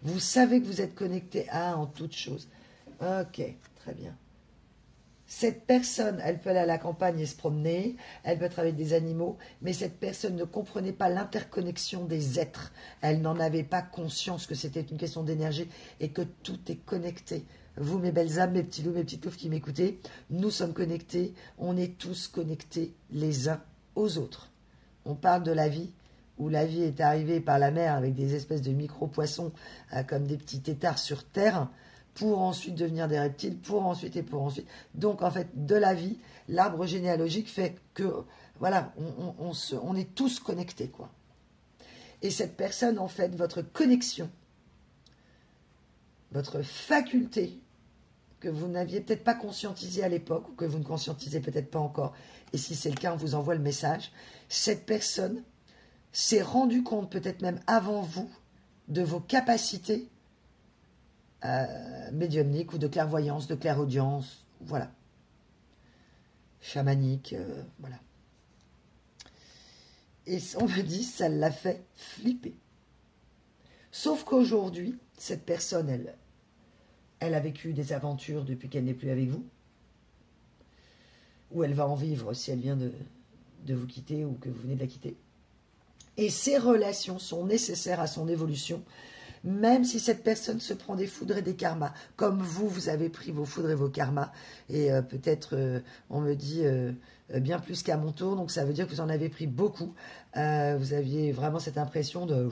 Vous savez que vous êtes connecté en toutes choses. Ok, très bien. Cette personne, elle peut aller à la campagne et se promener, elle peut travailler avec des animaux, mais cette personne ne comprenait pas l'interconnexion des êtres. Elle n'en avait pas conscience que c'était une question d'énergie et que tout est connecté. Vous, mes belles âmes, mes petits loups, mes petites touffes qui m'écoutez, nous sommes connectés, on est tous connectés les uns aux autres. On parle de la vie, où la vie est arrivée par la mer avec des espèces de micro-poissons comme des petits têtards sur Terre, pour ensuite devenir des reptiles, pour ensuite. Donc, en fait, de la vie, l'arbre généalogique fait que, voilà, on est tous connectés, quoi. Et cette personne, en fait, votre connexion, votre faculté, que vous n'aviez peut-être pas conscientisée à l'époque, ou que vous ne conscientisez peut-être pas encore, et si c'est le cas, on vous envoie le message, cette personne s'est rendu compte, peut-être même avant vous, de vos capacités médiumniques ou de clairvoyance, de clairaudience, voilà. Chamanique, voilà. Et on me dit, ça l'a fait flipper. Sauf qu'aujourd'hui, cette personne, elle a vécu des aventures depuis qu'elle n'est plus avec vous, ou elle va en vivre si elle vient de vous quitter ou que vous venez de la quitter. Et ces relations sont nécessaires à son évolution, même si cette personne se prend des foudres et des karmas, comme vous avez pris vos foudres et vos karmas, et peut-être, on me dit, bien plus qu'à mon tour, donc ça veut dire que vous en avez pris beaucoup. Vous aviez vraiment cette impression de...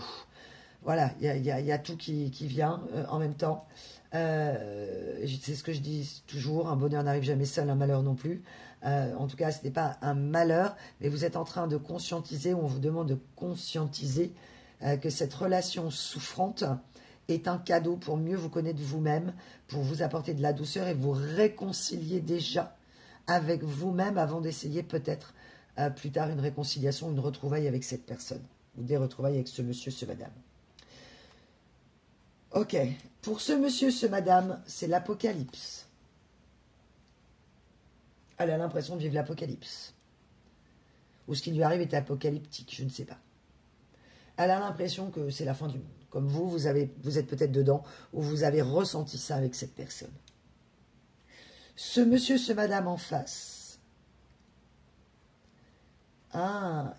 voilà, il y a tout qui vient en même temps. C'est ce que je dis toujours, un bonheur n'arrive jamais seul, un malheur non plus. En tout cas, ce n'est pas un malheur, mais vous êtes en train de conscientiser, ou on vous demande de conscientiser que cette relation souffrante est un cadeau pour mieux vous connaître vous-même, pour vous apporter de la douceur et vous réconcilier déjà avec vous-même avant d'essayer peut-être plus tard une réconciliation, une retrouvaille avec cette personne, ou des retrouvailles avec ce monsieur, ce madame. Ok, pour ce monsieur, ce madame, c'est l'apocalypse. Elle a l'impression de vivre l'apocalypse. ou ce qui lui arrive est apocalyptique, je ne sais pas. Elle a l'impression que c'est la fin du monde. Comme vous êtes peut-être dedans, ou vous avez ressenti ça avec cette personne. Ce monsieur, ce madame en face,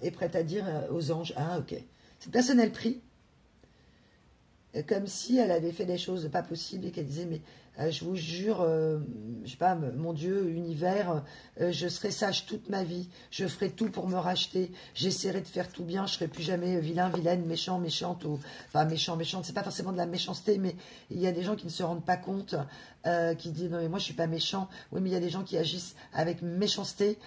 est prête à dire aux anges, ok. Cette personne, elle prie, comme si elle avait fait des choses pas possibles et qu'elle disait, mais je vous jure, je sais pas, mon Dieu, univers, je serai sage toute ma vie, je ferai tout pour me racheter, j'essaierai de faire tout bien, je serai plus jamais vilain, vilaine, méchant, méchante, ou enfin méchant, méchante, c'est pas forcément de la méchanceté, mais il y a des gens qui ne se rendent pas compte, qui disent non mais moi je suis pas méchant, oui mais il y a des gens qui agissent avec méchanceté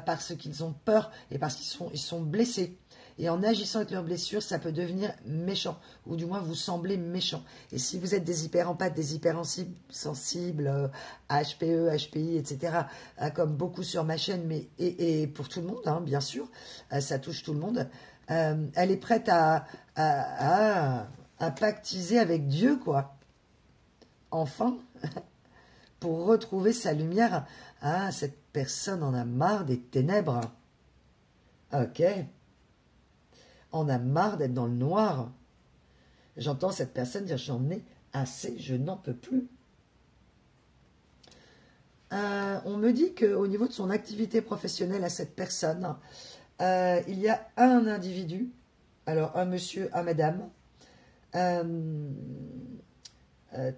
parce qu'ils ont peur et parce qu'ils sont blessés. Et en agissant avec leurs blessures, ça peut devenir méchant, ou du moins vous semblez méchant. Et si vous êtes des hyperempathes, des hypersensibles, HPE, HPI, etc., comme beaucoup sur ma chaîne, mais et pour tout le monde, hein, bien sûr, ça touche tout le monde, elle est prête à pactiser avec Dieu, quoi. Enfin, pour retrouver sa lumière. Cette personne en a marre des ténèbres. Ok. On a marre d'être dans le noir. J'entends cette personne dire, j'en ai assez, je n'en peux plus. On me dit qu'au niveau de son activité professionnelle à cette personne, il y a un individu, alors un monsieur, un madame,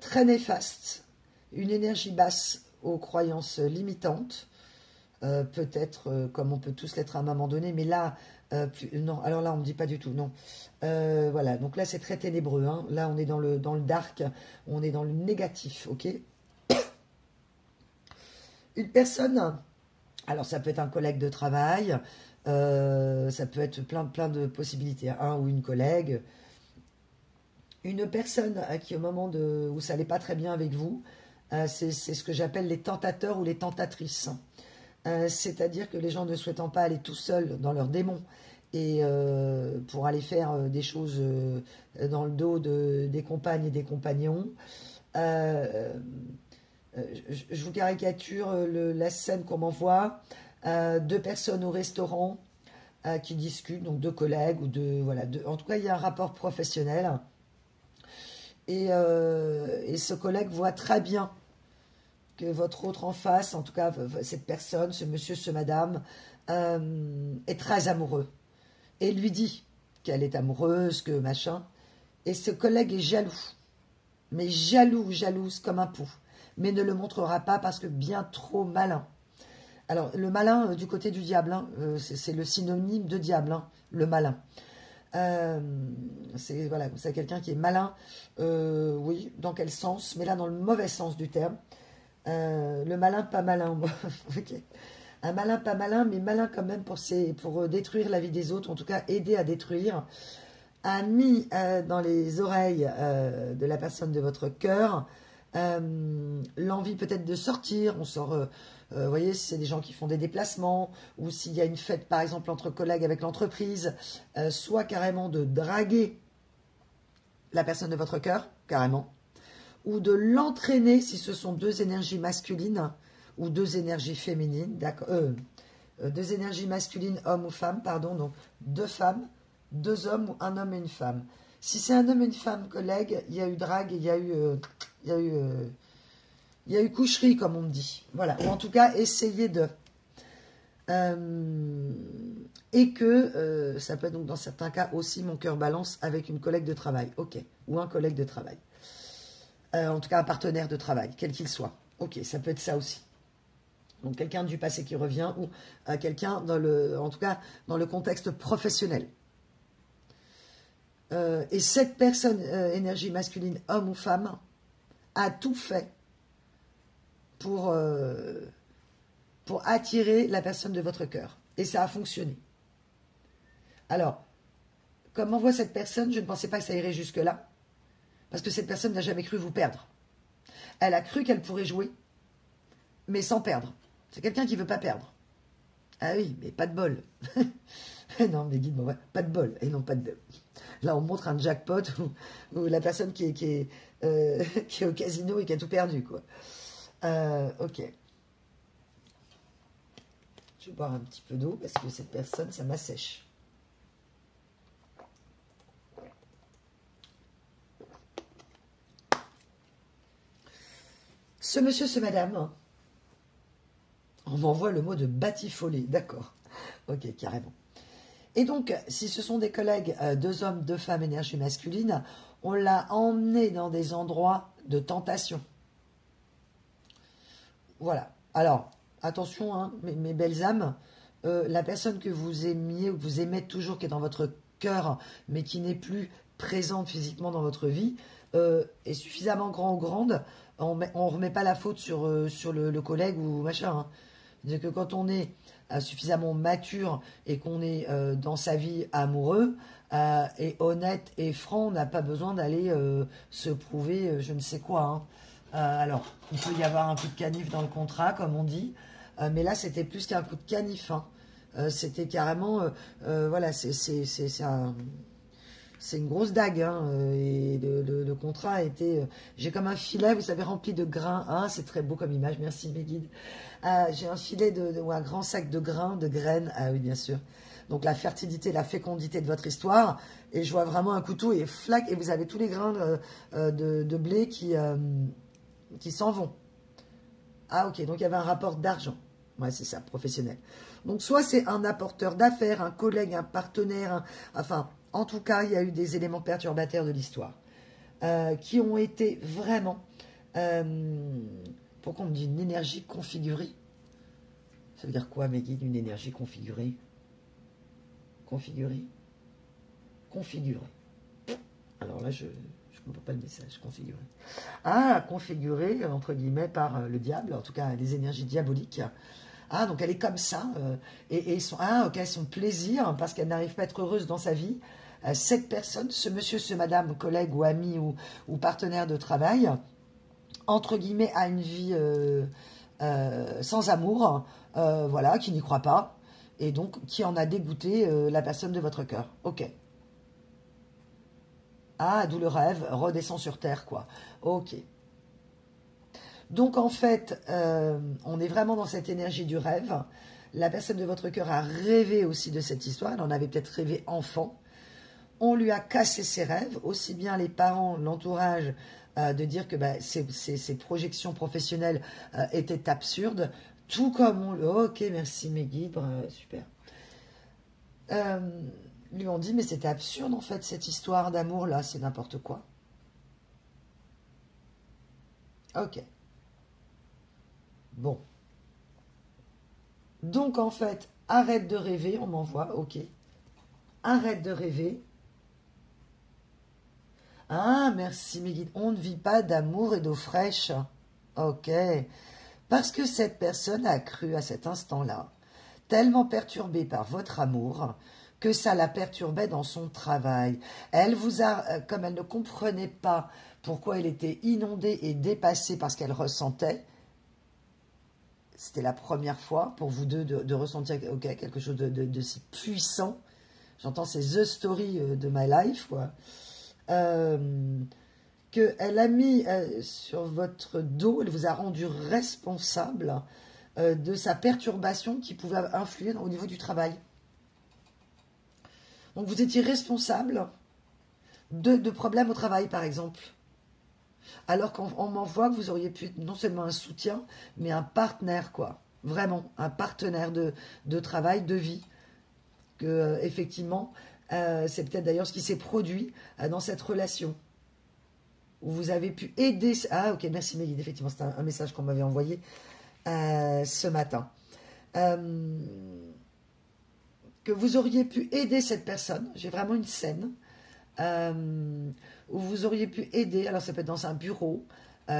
très néfaste, une énergie basse aux croyances limitantes, peut-être comme on peut tous l'être à un moment donné, mais là, non, alors là on ne me dit pas du tout, non. Voilà, donc là c'est très ténébreux, hein. Là on est dans le dark, on est dans le négatif, ok. Une personne, alors ça peut être un collègue de travail, ça peut être plein de possibilités, un ou une collègue, une personne qui au moment où ça n'allait pas très bien avec vous, c'est ce que j'appelle les tentateurs ou les tentatrices. C'est-à-dire que les gens ne souhaitant pas aller tout seuls dans leurs démons et pour aller faire des choses dans le dos des compagnes et des compagnons, je vous caricature la scène qu'on m'envoie, deux personnes au restaurant qui discutent, donc deux collègues ou en tout cas il y a un rapport professionnel et ce collègue voit très bien que votre autre en face, en tout cas cette personne, ce monsieur, ce madame, est très amoureux. Et lui dit qu'elle est amoureuse, que machin. Et ce collègue est jaloux. Mais jalouse comme un pou. Mais ne le montrera pas parce que bien trop malin. Alors, le malin du côté du diable, hein, c'est le synonyme de diable, hein, le malin. C'est quelqu'un qui est malin, oui, dans quel sens? Mais là, dans le mauvais sens du terme. Le malin, pas malin. Okay. Un malin, pas malin, mais malin quand même pour détruire la vie des autres, en tout cas aider à détruire, a mis dans les oreilles de la personne de votre cœur l'envie peut-être de sortir. On sort, vous voyez, si c'est des gens qui font des déplacements, ou s'il y a une fête par exemple entre collègues avec l'entreprise, soit carrément de draguer la personne de votre cœur, carrément, ou de l'entraîner si ce sont deux énergies masculines ou deux énergies féminines, d'accord, deux énergies masculines, homme ou femme, pardon, donc deux femmes, deux hommes ou un homme et une femme. Si c'est un homme et une femme collègue, il y a eu drague, il y a eu coucherie, comme on me dit. Voilà, ou en tout cas, essayez de... et que ça peut être donc dans certains cas aussi mon cœur balance avec une collègue de travail, ok, ou un collègue de travail. En tout cas un partenaire de travail, quel qu'il soit. Ok, ça peut être ça aussi. Donc quelqu'un du passé qui revient ou quelqu'un en tout cas dans le contexte professionnel. Et cette personne, énergie masculine, homme ou femme, a tout fait pour attirer la personne de votre cœur. Et ça a fonctionné. Alors, comme on voit cette personne, je ne pensais pas que ça irait jusque-là. Parce que cette personne n'a jamais cru vous perdre. Elle a cru qu'elle pourrait jouer, mais sans perdre. C'est quelqu'un qui ne veut pas perdre. Ah oui, mais pas de bol. Non, mais dites-moi, ouais, pas de bol. Et non, pas de... Là, on montre un jackpot où la personne qui est au casino et qui a tout perdu, quoi. Ok. Je vais boire un petit peu d'eau parce que cette personne, ça m'assèche. Ce monsieur, ce madame, on m'envoie le mot de batifolé, d'accord. Ok, carrément. Et donc, si ce sont des collègues, deux hommes, deux femmes, énergie masculine, on l'a emmené dans des endroits de tentation. Voilà. Alors, attention, hein, mes belles âmes, la personne que vous aimiez ou que vous aimez toujours, qui est dans votre cœur, mais qui n'est plus présente physiquement dans votre vie, est suffisamment grand ou grande, on ne remet pas la faute sur le collègue ou machin. Hein. C'est-à-dire que quand on est suffisamment mature et qu'on est dans sa vie amoureux et honnête et franc, on n'a pas besoin d'aller se prouver je ne sais quoi. Hein. Alors, il peut y avoir un coup de canif dans le contrat, comme on dit, mais là, c'était plus qu'un coup de canif. Hein. C'était carrément, voilà, c'est une grosse dague, hein, et le contrat a été... j'ai comme un filet, vous savez, rempli de grains. Ah, c'est très beau comme image, merci mes guides. J'ai un filet ou un grand sac de grains, de graines. Ah oui, bien sûr. Donc la fertilité, la fécondité de votre histoire. Et je vois vraiment un couteau et flac, et vous avez tous les grains de blé qui s'en vont. Ah ok, donc il y avait un rapport d'argent. Ouais, c'est ça, professionnel. Donc soit c'est un apporteur d'affaires, un collègue, un partenaire, enfin... En tout cas, il y a eu des éléments perturbateurs de l'histoire qui ont été vraiment, pourquoi on me dit une énergie configurée? Ça veut dire quoi, mes guides, une énergie configurée? Configurée? Configurée. Alors là, je ne comprends pas le message, configuré. Ah, configurée, entre guillemets, par le diable, en tout cas, les énergies diaboliques. Ah, donc elle est comme ça, et son plaisir, parce qu'elle n'arrive pas à être heureuse dans sa vie, cette personne, ce monsieur, ce madame, collègue ou ami ou partenaire de travail, entre guillemets, a une vie sans amour, voilà, qui n'y croit pas, et donc qui en a dégoûté la personne de votre cœur. Ok. Ah, d'où le rêve, redescend sur terre, quoi. Ok. Donc en fait, on est vraiment dans cette énergie du rêve. La personne de votre cœur a rêvé aussi de cette histoire, elle en avait peut-être rêvé enfant. On lui a cassé ses rêves, aussi bien les parents, l'entourage, de dire que ses projections professionnelles étaient absurdes, tout comme on... Ok, merci mes guides, super. Lui ont dit, mais c'était absurde en fait, cette histoire d'amour là, c'est n'importe quoi. Ok. Bon. Donc en fait, arrête de rêver, on m'envoie, ok. Arrête de rêver. Ah, merci mes guides. On ne vit pas d'amour et d'eau fraîche. Ok. Parce que cette personne a cru à cet instant-là, tellement perturbée par votre amour, que ça la perturbait dans son travail. Elle vous a, comme elle ne comprenait pas pourquoi elle était inondée et dépassée par ce qu'elle ressentait, c'était la première fois pour vous deux de ressentir quelque chose de si puissant. J'entends ces The Story de My Life, quoi. Qu'elle a mis sur votre dos, elle vous a rendu responsable de sa perturbation qui pouvait influer au niveau du travail. Donc vous étiez responsable de problèmes au travail, par exemple. Alors qu'on m'envoie que vous auriez pu être non seulement un soutien, mais un partenaire, quoi. Vraiment, un partenaire de travail, de vie. Que, effectivement, c'est peut-être d'ailleurs ce qui s'est produit dans cette relation. Où vous avez pu aider... Ah, ok, merci Mégide, effectivement, c'est un message qu'on m'avait envoyé ce matin. Que vous auriez pu aider cette personne. J'ai vraiment une scène où vous auriez pu aider. Alors, ça peut être dans un bureau,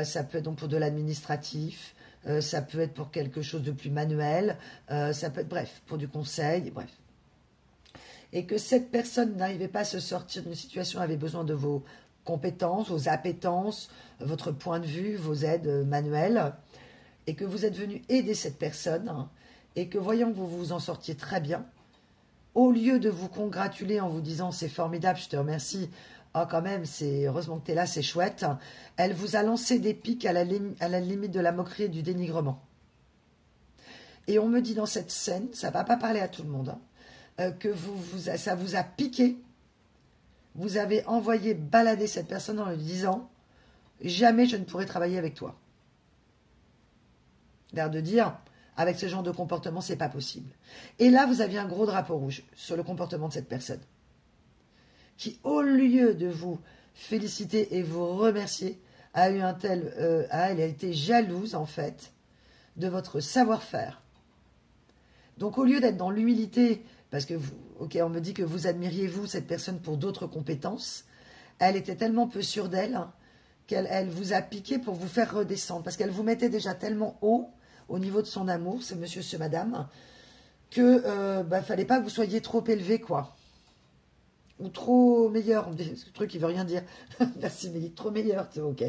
ça peut être donc pour de l'administratif, ça peut être pour quelque chose de plus manuel, ça peut être, bref, pour du conseil, bref. Et que cette personne n'arrivait pas à se sortir d'une situation, avait besoin de vos compétences, vos appétences, votre point de vue, vos aides manuelles, et que vous êtes venu aider cette personne, hein, et que voyant que vous vous en sortiez très bien, au lieu de vous congratuler en vous disant « c'est formidable, je te remercie », « oh quand même, heureusement que tu es là, c'est chouette », elle vous a lancé des pics à la limite de la moquerie et du dénigrement. Et on me dit dans cette scène, ça ne va pas parler à tout le monde, hein, que ça vous a piqué. Vous avez envoyé balader cette personne en lui disant « Jamais je ne pourrai travailler avec toi ». L'air de dire « Avec ce genre de comportement, c'est pas possible ». Et là, vous aviez un gros drapeau rouge sur le comportement de cette personne qui, au lieu de vous féliciter et vous remercier, elle a été jalouse, en fait, de votre savoir-faire. Donc, au lieu d'être dans l'humilité, parce que, on me dit que vous admiriez, vous, cette personne pour d'autres compétences, elle était tellement peu sûre d'elle, hein, qu'elle vous a piqué pour vous faire redescendre, parce qu'elle vous mettait déjà tellement haut, au niveau de son amour, ce monsieur, ce madame, que fallait pas que vous soyez trop élevé, quoi. Ou trop meilleur, ce truc qui veut rien dire. Merci Mélie, trop meilleur, ok.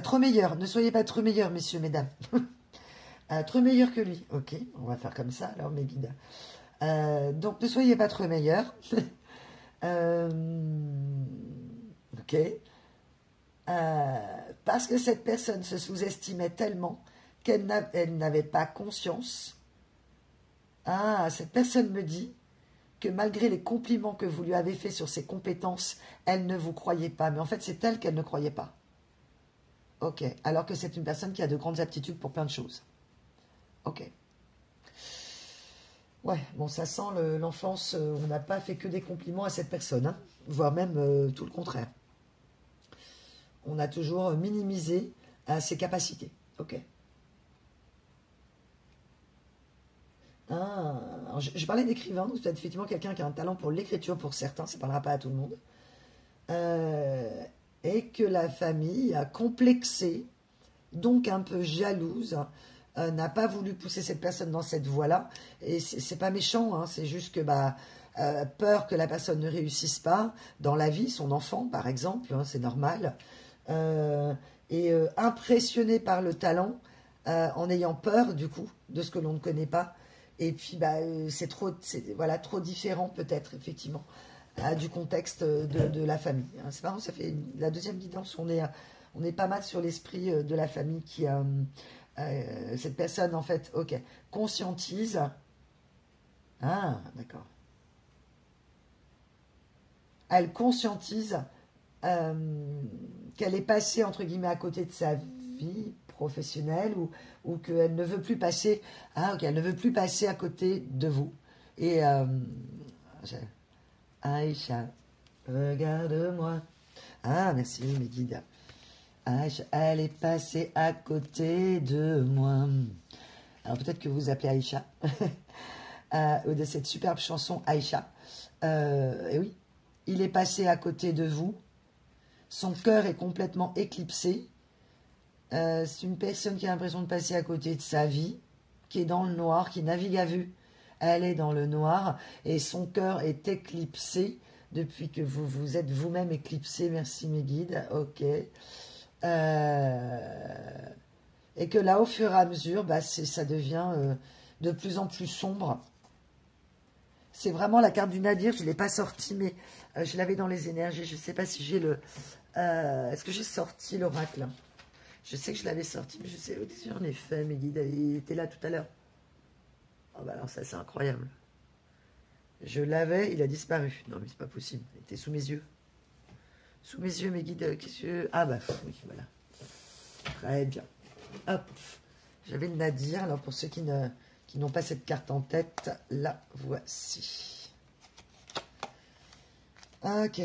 Trop meilleur, ne soyez pas trop meilleur, messieurs, mesdames. Trop meilleur que lui, ok, on va faire comme ça, alors mes guides. Donc ne soyez pas trop meilleur. Ok. Parce que cette personne se sous-estimait tellement qu'elle n'avait pas conscience. Ah, cette personne me dit que malgré les compliments que vous lui avez faits sur ses compétences, elle ne vous croyait pas. Mais en fait, c'est elle qu'elle ne croyait pas. Ok. Alors que c'est une personne qui a de grandes aptitudes pour plein de choses. Ok. Ouais, bon, ça sent l'enfance. On n'a pas fait que des compliments à cette personne, hein, voire même tout le contraire. On a toujours minimisé ses capacités. Ok. Ah, je parlais d'écrivain, donc c'est effectivement quelqu'un qui a un talent pour l'écriture pour certains, ça ne parlera pas à tout le monde. Et que la famille a complexé, donc un peu jalouse, n'a pas voulu pousser cette personne dans cette voie-là. Et c'est pas méchant, hein, c'est juste que peur que la personne ne réussisse pas dans la vie, son enfant par exemple, hein, c'est normal. Et impressionné par le talent, en ayant peur du coup de ce que l'on ne connaît pas. Et puis c'est trop différent peut-être effectivement du contexte de la famille. C'est marrant, ça fait la deuxième guidance, on est pas mal sur l'esprit de la famille qui cette personne en fait, ok, conscientise. Ah, d'accord. Elle conscientise qu'elle est passée entre guillemets à côté de sa vie professionnelle ou qu'elle ne veut plus passer qu'elle ne veut plus passer à côté de vous. Et Aïcha, regarde-moi. Ah, merci mes guides. Aïcha, elle est passée à côté de moi. Alors peut-être que vous vous appelez Aïcha de cette superbe chanson Aïcha. Et oui, il est passé à côté de vous. Son cœur est complètement éclipsé. C'est une personne qui a l'impression de passer à côté de sa vie, qui est dans le noir, qui navigue à vue. Elle est dans le noir et son cœur est éclipsé depuis que vous vous êtes vous-même éclipsé. Merci mes guides. Ok. Et que là, au fur et à mesure, ça devient de plus en plus sombre. C'est vraiment la carte du Nadir. Je ne l'ai pas sortie, mais je l'avais dans les énergies. Je ne sais pas si j'ai le... Est-ce que j'ai sorti l'oracle? Je sais que je l'avais sorti, mais je sais si j'en ai fait, mes guides. Il était là tout à l'heure. Oh bah alors ça, c'est incroyable. Je l'avais, il a disparu. Non, mais c'est pas possible. Il était sous mes yeux. Sous mes yeux, mes guides. Ah bah oui, voilà. Très bien. Hop. J'avais le Nadir. Alors pour ceux qui n'ont pas cette carte en tête, la voici. Ok.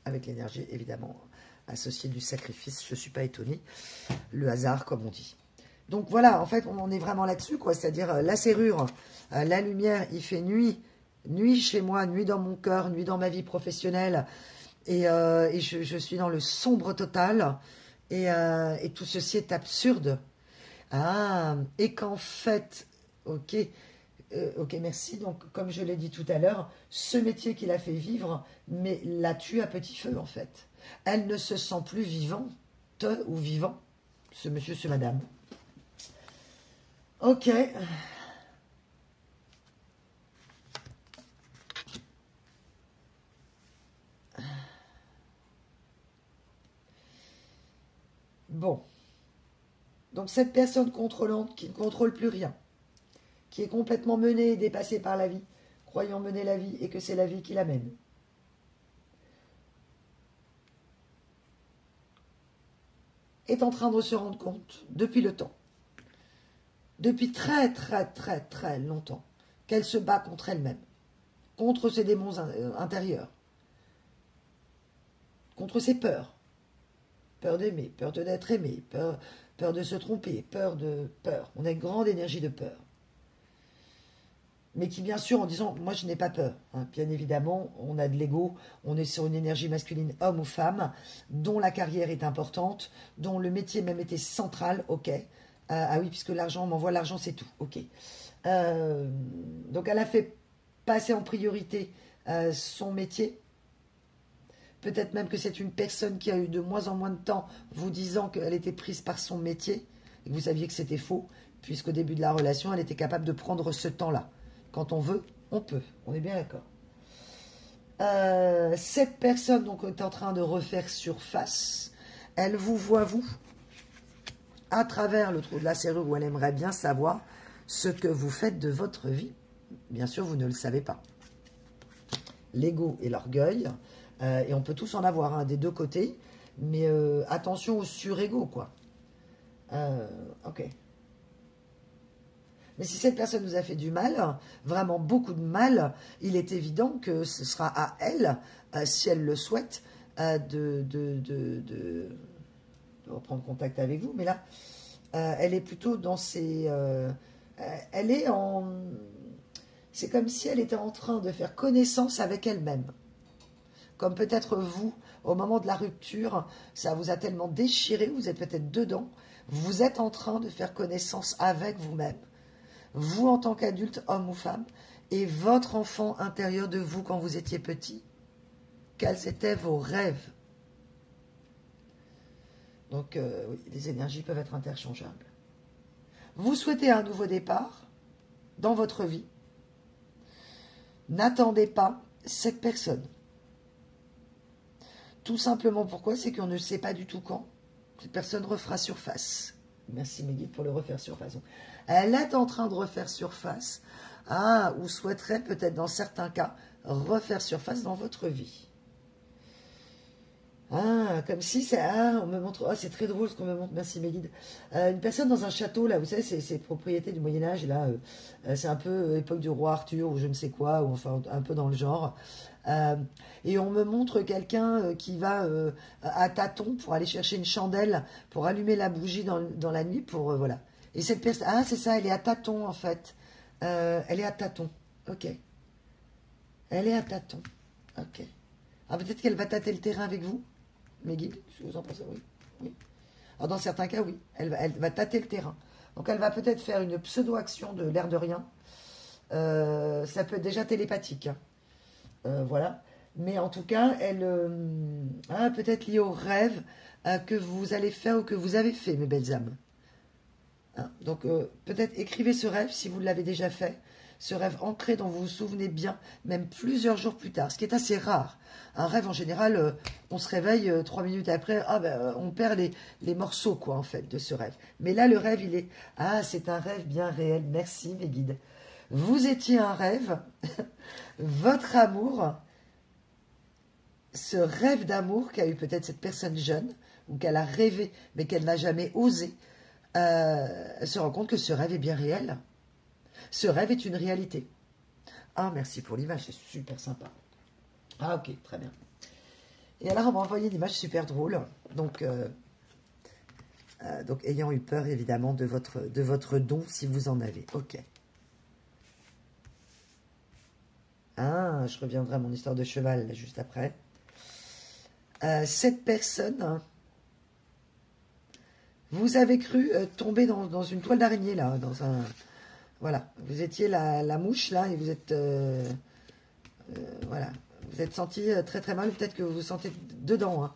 Avec l'énergie, évidemment, associée du sacrifice, je ne suis pas étonnée. Le hasard, comme on dit. Donc voilà, en fait, on est vraiment là-dessus, quoi. C'est-à-dire la serrure, la lumière, il fait nuit. Nuit chez moi, nuit dans mon cœur, nuit dans ma vie professionnelle. Et je suis dans le sombre total. Et tout ceci est absurde. Ah, et qu'en fait, ok, merci. Donc, comme je l'ai dit tout à l'heure, ce métier qu'il a fait vivre, mais la tue à petit feu, en fait. Elle ne se sent plus vivante ou vivant, ce monsieur, ce madame. Ok. Bon. Donc cette personne contrôlante qui ne contrôle plus rien, qui est complètement menée et dépassée par la vie, croyant mener la vie et que c'est la vie qui l'amène. Est en train de se rendre compte, depuis le temps, depuis très très très très longtemps, qu'elle se bat contre elle-même, contre ses démons intérieurs, contre ses peurs. Peur d'aimer, peur d'être aimé, peur de se tromper, peur. On a une grande énergie de peur. Mais qui, bien sûr, en disant, moi, je n'ai pas peur. Hein. Bien évidemment, on a de l'ego, on est sur une énergie masculine, homme ou femme, dont la carrière est importante, dont le métier même était central, ok. Ah oui, puisque l'argent, on m'envoie l'argent, c'est tout, ok. Donc, elle a fait passer en priorité son métier. Peut-être même que c'est une personne qui a eu de moins en moins de temps vous disant qu'elle était prise par son métier, et que vous saviez que c'était faux, puisqu'au début de la relation, elle était capable de prendre ce temps-là. Quand on veut, on peut. On est bien d'accord. Cette personne donc, est en train de refaire surface. Elle vous voit, vous, à travers le trou de la serrure où elle aimerait bien savoir ce que vous faites de votre vie. Bien sûr, vous ne le savez pas. L'ego et l'orgueil, et on peut tous en avoir hein, des deux côtés, mais attention au surego, quoi. Ok. Mais si cette personne nous a fait du mal, vraiment beaucoup de mal, il est évident que ce sera à elle, si elle le souhaite, de reprendre contact avec vous. Mais là, elle est plutôt dans ses... elle est en... C'est comme si elle était en train de faire connaissance avec elle-même. Comme peut-être vous, au moment de la rupture, ça vous a tellement déchiré, vous êtes peut-être dedans, vous êtes en train de faire connaissance avec vous-même. Vous en tant qu'adulte, homme ou femme, et votre enfant intérieur de vous quand vous étiez petit. Quels étaient vos rêves? Donc, oui, les énergies peuvent être interchangeables. Vous souhaitez un nouveau départ dans votre vie. N'attendez pas cette personne. Tout simplement pourquoi? C'est qu'on ne sait pas du tout quand cette personne refera surface. Merci mes guides pour le refaire surface. Elle est en train de refaire surface, ou souhaiterait peut-être dans certains cas refaire surface dans votre vie. Comme si c'est... on me montre... c'est très drôle ce qu'on me montre, merci mes guides. Une personne dans un château, là, vous savez, c'est propriété du Moyen-Âge, là, c'est un peu époque du roi Arthur, ou je ne sais quoi, ou enfin un peu dans le genre. Et on me montre quelqu'un qui va à tâtons pour aller chercher une chandelle, pour allumer la bougie dans la nuit, pour... voilà. Et cette personne... c'est ça, elle est à tâtons, en fait. Elle est à tâtons, ok. Elle est à tâtons, ok. Peut-être qu'elle va tâter le terrain avec vous. Mes guides, je vous en pense, oui. Alors, dans certains cas, oui, elle va tâter le terrain. Donc, elle va peut-être faire une pseudo-action de l'air de rien. Ça peut être déjà télépathique. Voilà. Mais en tout cas, elle peut-être liée au rêve que vous allez faire ou que vous avez fait, mes belles âmes. Donc, peut-être écrivez ce rêve si vous l'avez déjà fait. Ce rêve ancré dont vous vous souvenez bien, même plusieurs jours plus tard, ce qui est assez rare. Un rêve, en général, on se réveille 3 minutes après, on perd les morceaux, quoi, en fait, de ce rêve. Mais là, le rêve, il est... c'est un rêve bien réel. Merci, mes guides. Vous étiez un rêve. Votre amour, ce rêve d'amour qu'a eu peut-être cette personne jeune, ou qu'elle a rêvé, mais qu'elle n'a jamais osé, se rend compte que ce rêve est bien réel. Ce rêve est une réalité. Merci pour l'image, c'est super sympa. Ok, très bien. Et alors, on m'a envoyé une image super drôle. Donc, ayant eu peur, évidemment, de votre don, si vous en avez. Ok. Je reviendrai à mon histoire de cheval, là, juste après. Cette personne, vous avez cru tomber dans une toile d'araignée, là, dans un... Voilà, vous étiez la mouche, là, et vous êtes... voilà, vous êtes senti très très mal, peut-être que vous vous sentez dedans,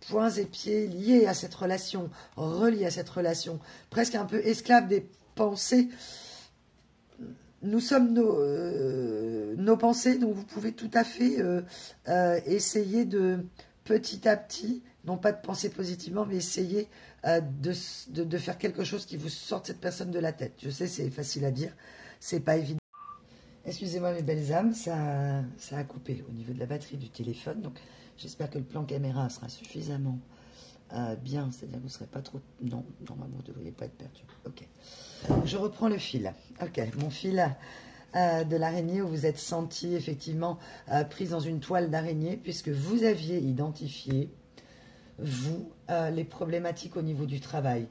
poings et pieds liés à cette relation, reliés à cette relation, presque un peu esclaves des pensées. Nous sommes nos pensées, donc vous pouvez tout à fait essayer de petit à petit, non pas de penser positivement, mais essayer de faire quelque chose qui vous sorte cette personne de la tête. Je sais, c'est facile à dire, c'est pas évident. Excusez-moi mes belles âmes, ça a coupé au niveau de la batterie du téléphone, donc j'espère que le plan caméra sera suffisamment bien, c'est-à-dire que vous ne serez pas trop... Non, normalement vous ne devriez pas être perturbé. Ok, je reprends le fil. Ok, mon fil de l'araignée où vous êtes senti effectivement prise dans une toile d'araignée, puisque vous aviez identifié, vous, les problématiques au niveau du travail.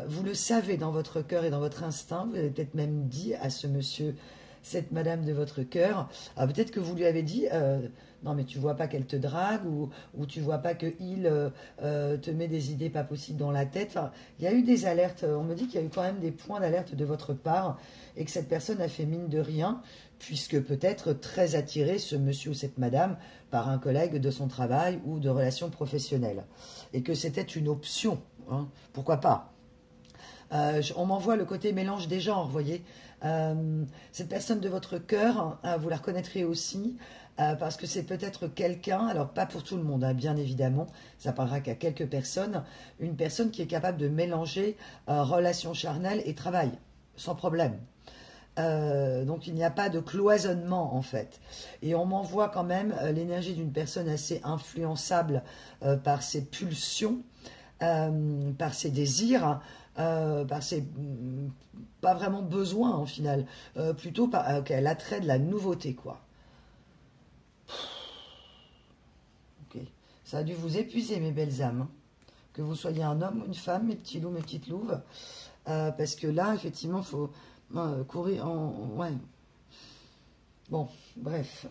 Vous le savez dans votre cœur et dans votre instinct, vous avez peut-être même dit à ce monsieur, cette madame de votre cœur, peut-être que vous lui avez dit, non mais tu vois pas qu'elle te drague, ou tu vois pas qu'il te met des idées pas possibles dans la tête. Enfin, il y a eu des alertes, on me dit qu'il y a eu quand même des points d'alerte de votre part, et que cette personne a fait mine de rien, puisque peut-être très attiré, ce monsieur ou cette madame, par un collègue de son travail ou de relations professionnelles. Et que c'était une option, hein, pourquoi pas. On m'envoie le côté mélange des genres, vous voyez. Cette personne de votre cœur, vous la reconnaîtrez aussi, parce que c'est peut-être quelqu'un, alors pas pour tout le monde, hein, bien évidemment, ça parlera qu'à quelques personnes, une personne qui est capable de mélanger relations charnelles et travail, sans problème. Donc il n'y a pas de cloisonnement en fait. Et on m'envoie quand même l'énergie d'une personne assez influençable par ses pulsions, par ses désirs, par ses pas vraiment besoins en final, plutôt par l'attrait de la nouveauté quoi. Ok, ça a dû vous épuiser mes belles âmes, hein. Que vous soyez un homme ou une femme, mes petits loups, mes petites louves, parce que là effectivement il faut courir en... Ouais. Bon, bref.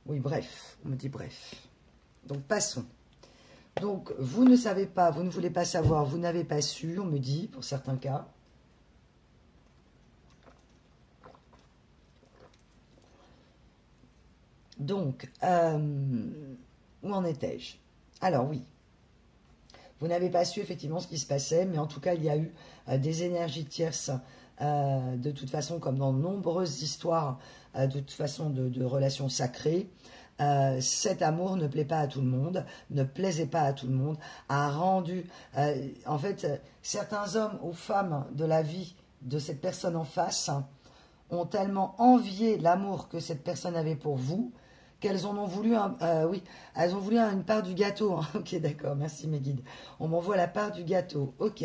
Oui, bref. On me dit bref. Donc, passons. Donc, vous ne savez pas, vous ne voulez pas savoir, vous n'avez pas su, on me dit, pour certains cas. Donc, où en étais-je? Alors, oui. Vous n'avez pas su effectivement ce qui se passait, mais en tout cas, il y a eu des énergies tierces, de toute façon, comme dans de nombreuses histoires, de toute façon, de relations sacrées. Cet amour ne plaît pas à tout le monde, ne plaisait pas à tout le monde, a rendu, en fait, certains hommes ou femmes de la vie de cette personne en face ont tellement envié l'amour que cette personne avait pour vous, qu'elles en ont voulu, oui, elles ont voulu une part du gâteau. Hein. Ok, d'accord, merci mes guides. On m'envoie la part du gâteau. Ok.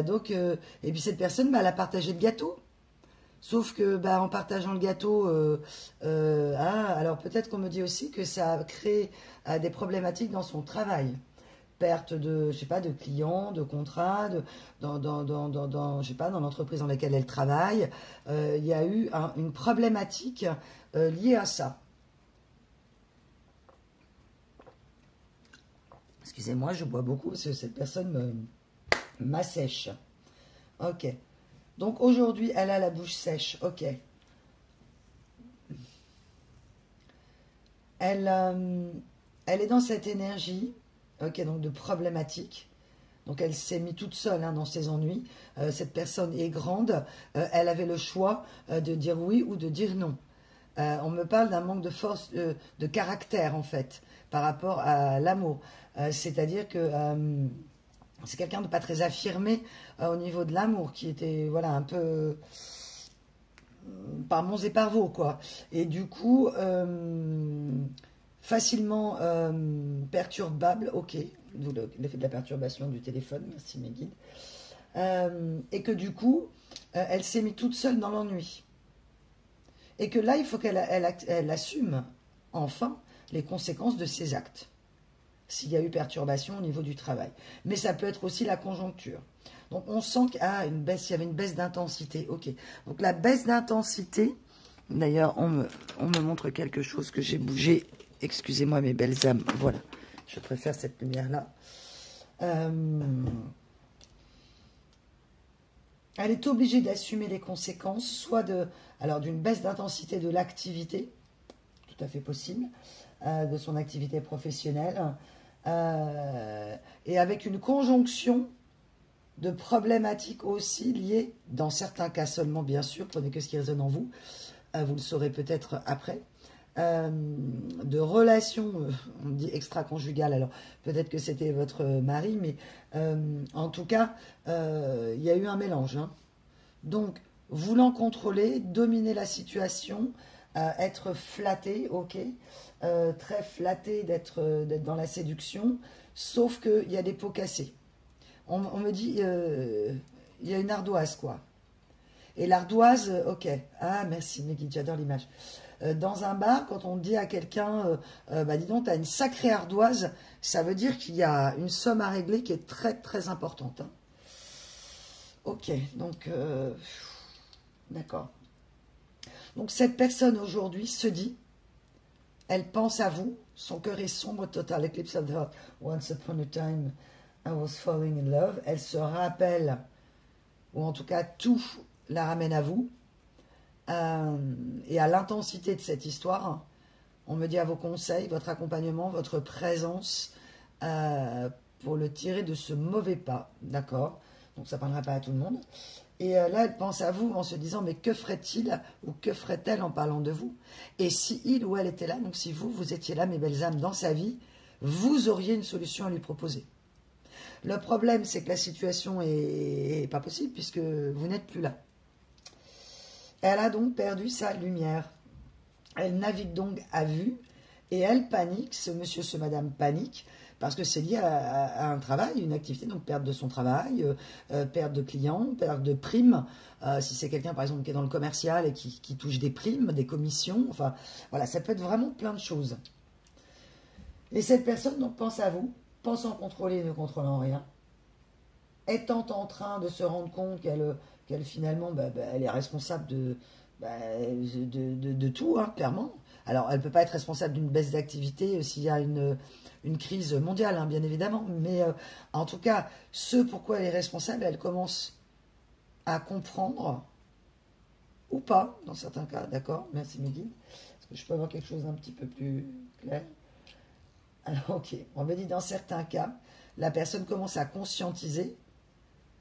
Donc, et puis cette personne, elle a partagé le gâteau. Sauf que, en partageant le gâteau, alors peut-être qu'on me dit aussi que ça a créé des problématiques dans son travail. Perte de, je sais pas, de clients, de contrats, je sais pas, dans l'entreprise dans laquelle elle travaille. Il y a eu une problématique liée à ça. Excusez-moi, je bois beaucoup parce que cette personne m'assèche. Ok. Donc aujourd'hui, elle a la bouche sèche. Ok. Elle est dans cette énergie, ok, donc de problématique. Donc elle s'est mise toute seule hein, dans ses ennuis. Cette personne est grande. Elle avait le choix de dire oui ou de dire non. On me parle d'un manque de force, de caractère en fait, par rapport à l'amour. C'est-à-dire que c'est quelqu'un de pas très affirmé au niveau de l'amour, qui était voilà un peu par monts et par veaux quoi. Et du coup facilement perturbable. Ok, l'effet de la perturbation du téléphone. Merci mes guides. Et que du coup elle s'est mise toute seule dans l'ennui. Et que là, il faut qu'elle assume enfin les conséquences de ses actes, s'il y a eu perturbation au niveau du travail. Mais ça peut être aussi la conjoncture. Donc on sent qu'il y avait une baisse d'intensité. Ok. Donc la baisse d'intensité, d'ailleurs on me montre quelque chose que j'ai bougé. Excusez-moi mes belles âmes. Voilà, je préfère cette lumière-là. Elle est obligée d'assumer les conséquences, soit d'une baisse d'intensité de l'activité, tout à fait possible, de son activité professionnelle, et avec une conjonction de problématiques aussi liées, dans certains cas seulement bien sûr, prenez que ce qui résonne en vous, vous le saurez peut-être après, de relation, on dit extra-conjugale, alors peut-être que c'était votre mari, mais en tout cas, il y a eu un mélange. Hein. Donc, voulant contrôler, dominer la situation, être flatté, ok, très flatté d'être dans la séduction, sauf qu'il y a des pots cassés. On me dit, il y a une ardoise, quoi. Et l'ardoise, ok. Ah, merci, Meggy, j'adore l'image. Dans un bar, quand on dit à quelqu'un, bah dis donc, t'as une sacrée ardoise, ça veut dire qu'il y a une somme à régler qui est très, très importante. Hein. Ok, donc, d'accord. Donc, cette personne aujourd'hui se dit, elle pense à vous, son cœur est sombre, total eclipse of the heart. Once upon a time, I was falling in love. Elle se rappelle, ou en tout cas, tout la ramène à vous. Et à l'intensité de cette histoire, on me dit à vos conseils, votre accompagnement, votre présence pour le tirer de ce mauvais pas, d'accord? Donc ça ne parlera pas à tout le monde. Et là, elle pense à vous en se disant, mais que ferait-il ou que ferait-elle en parlant de vous? Et si il ou elle était là, donc si vous, vous étiez là, mes belles âmes, dans sa vie, vous auriez une solution à lui proposer. Le problème, c'est que la situation est pas possible puisque vous n'êtes plus là. Elle a donc perdu sa lumière. Elle navigue donc à vue et elle panique, ce monsieur, ce madame panique, parce que c'est lié à un travail, une activité, donc perte de son travail, perte de clients, perte de primes. Si c'est quelqu'un, par exemple, qui est dans le commercial et qui touche des primes, des commissions, enfin, voilà, ça peut être vraiment plein de choses. Et cette personne, donc, pense à vous, pensant contrôler et ne contrôlant rien, étant en train de se rendre compte qu'elle finalement, elle est responsable de tout, hein, clairement. Alors, elle ne peut pas être responsable d'une baisse d'activité s'il y a une crise mondiale, hein, bien évidemment. Mais en tout cas, ce pourquoi elle est responsable, elle commence à comprendre, ou pas, dans certains cas, d'accord? Merci Meggy. Est-ce que je peux avoir quelque chose d'un petit peu plus clair? Alors, ok, on me dit dans certains cas, la personne commence à conscientiser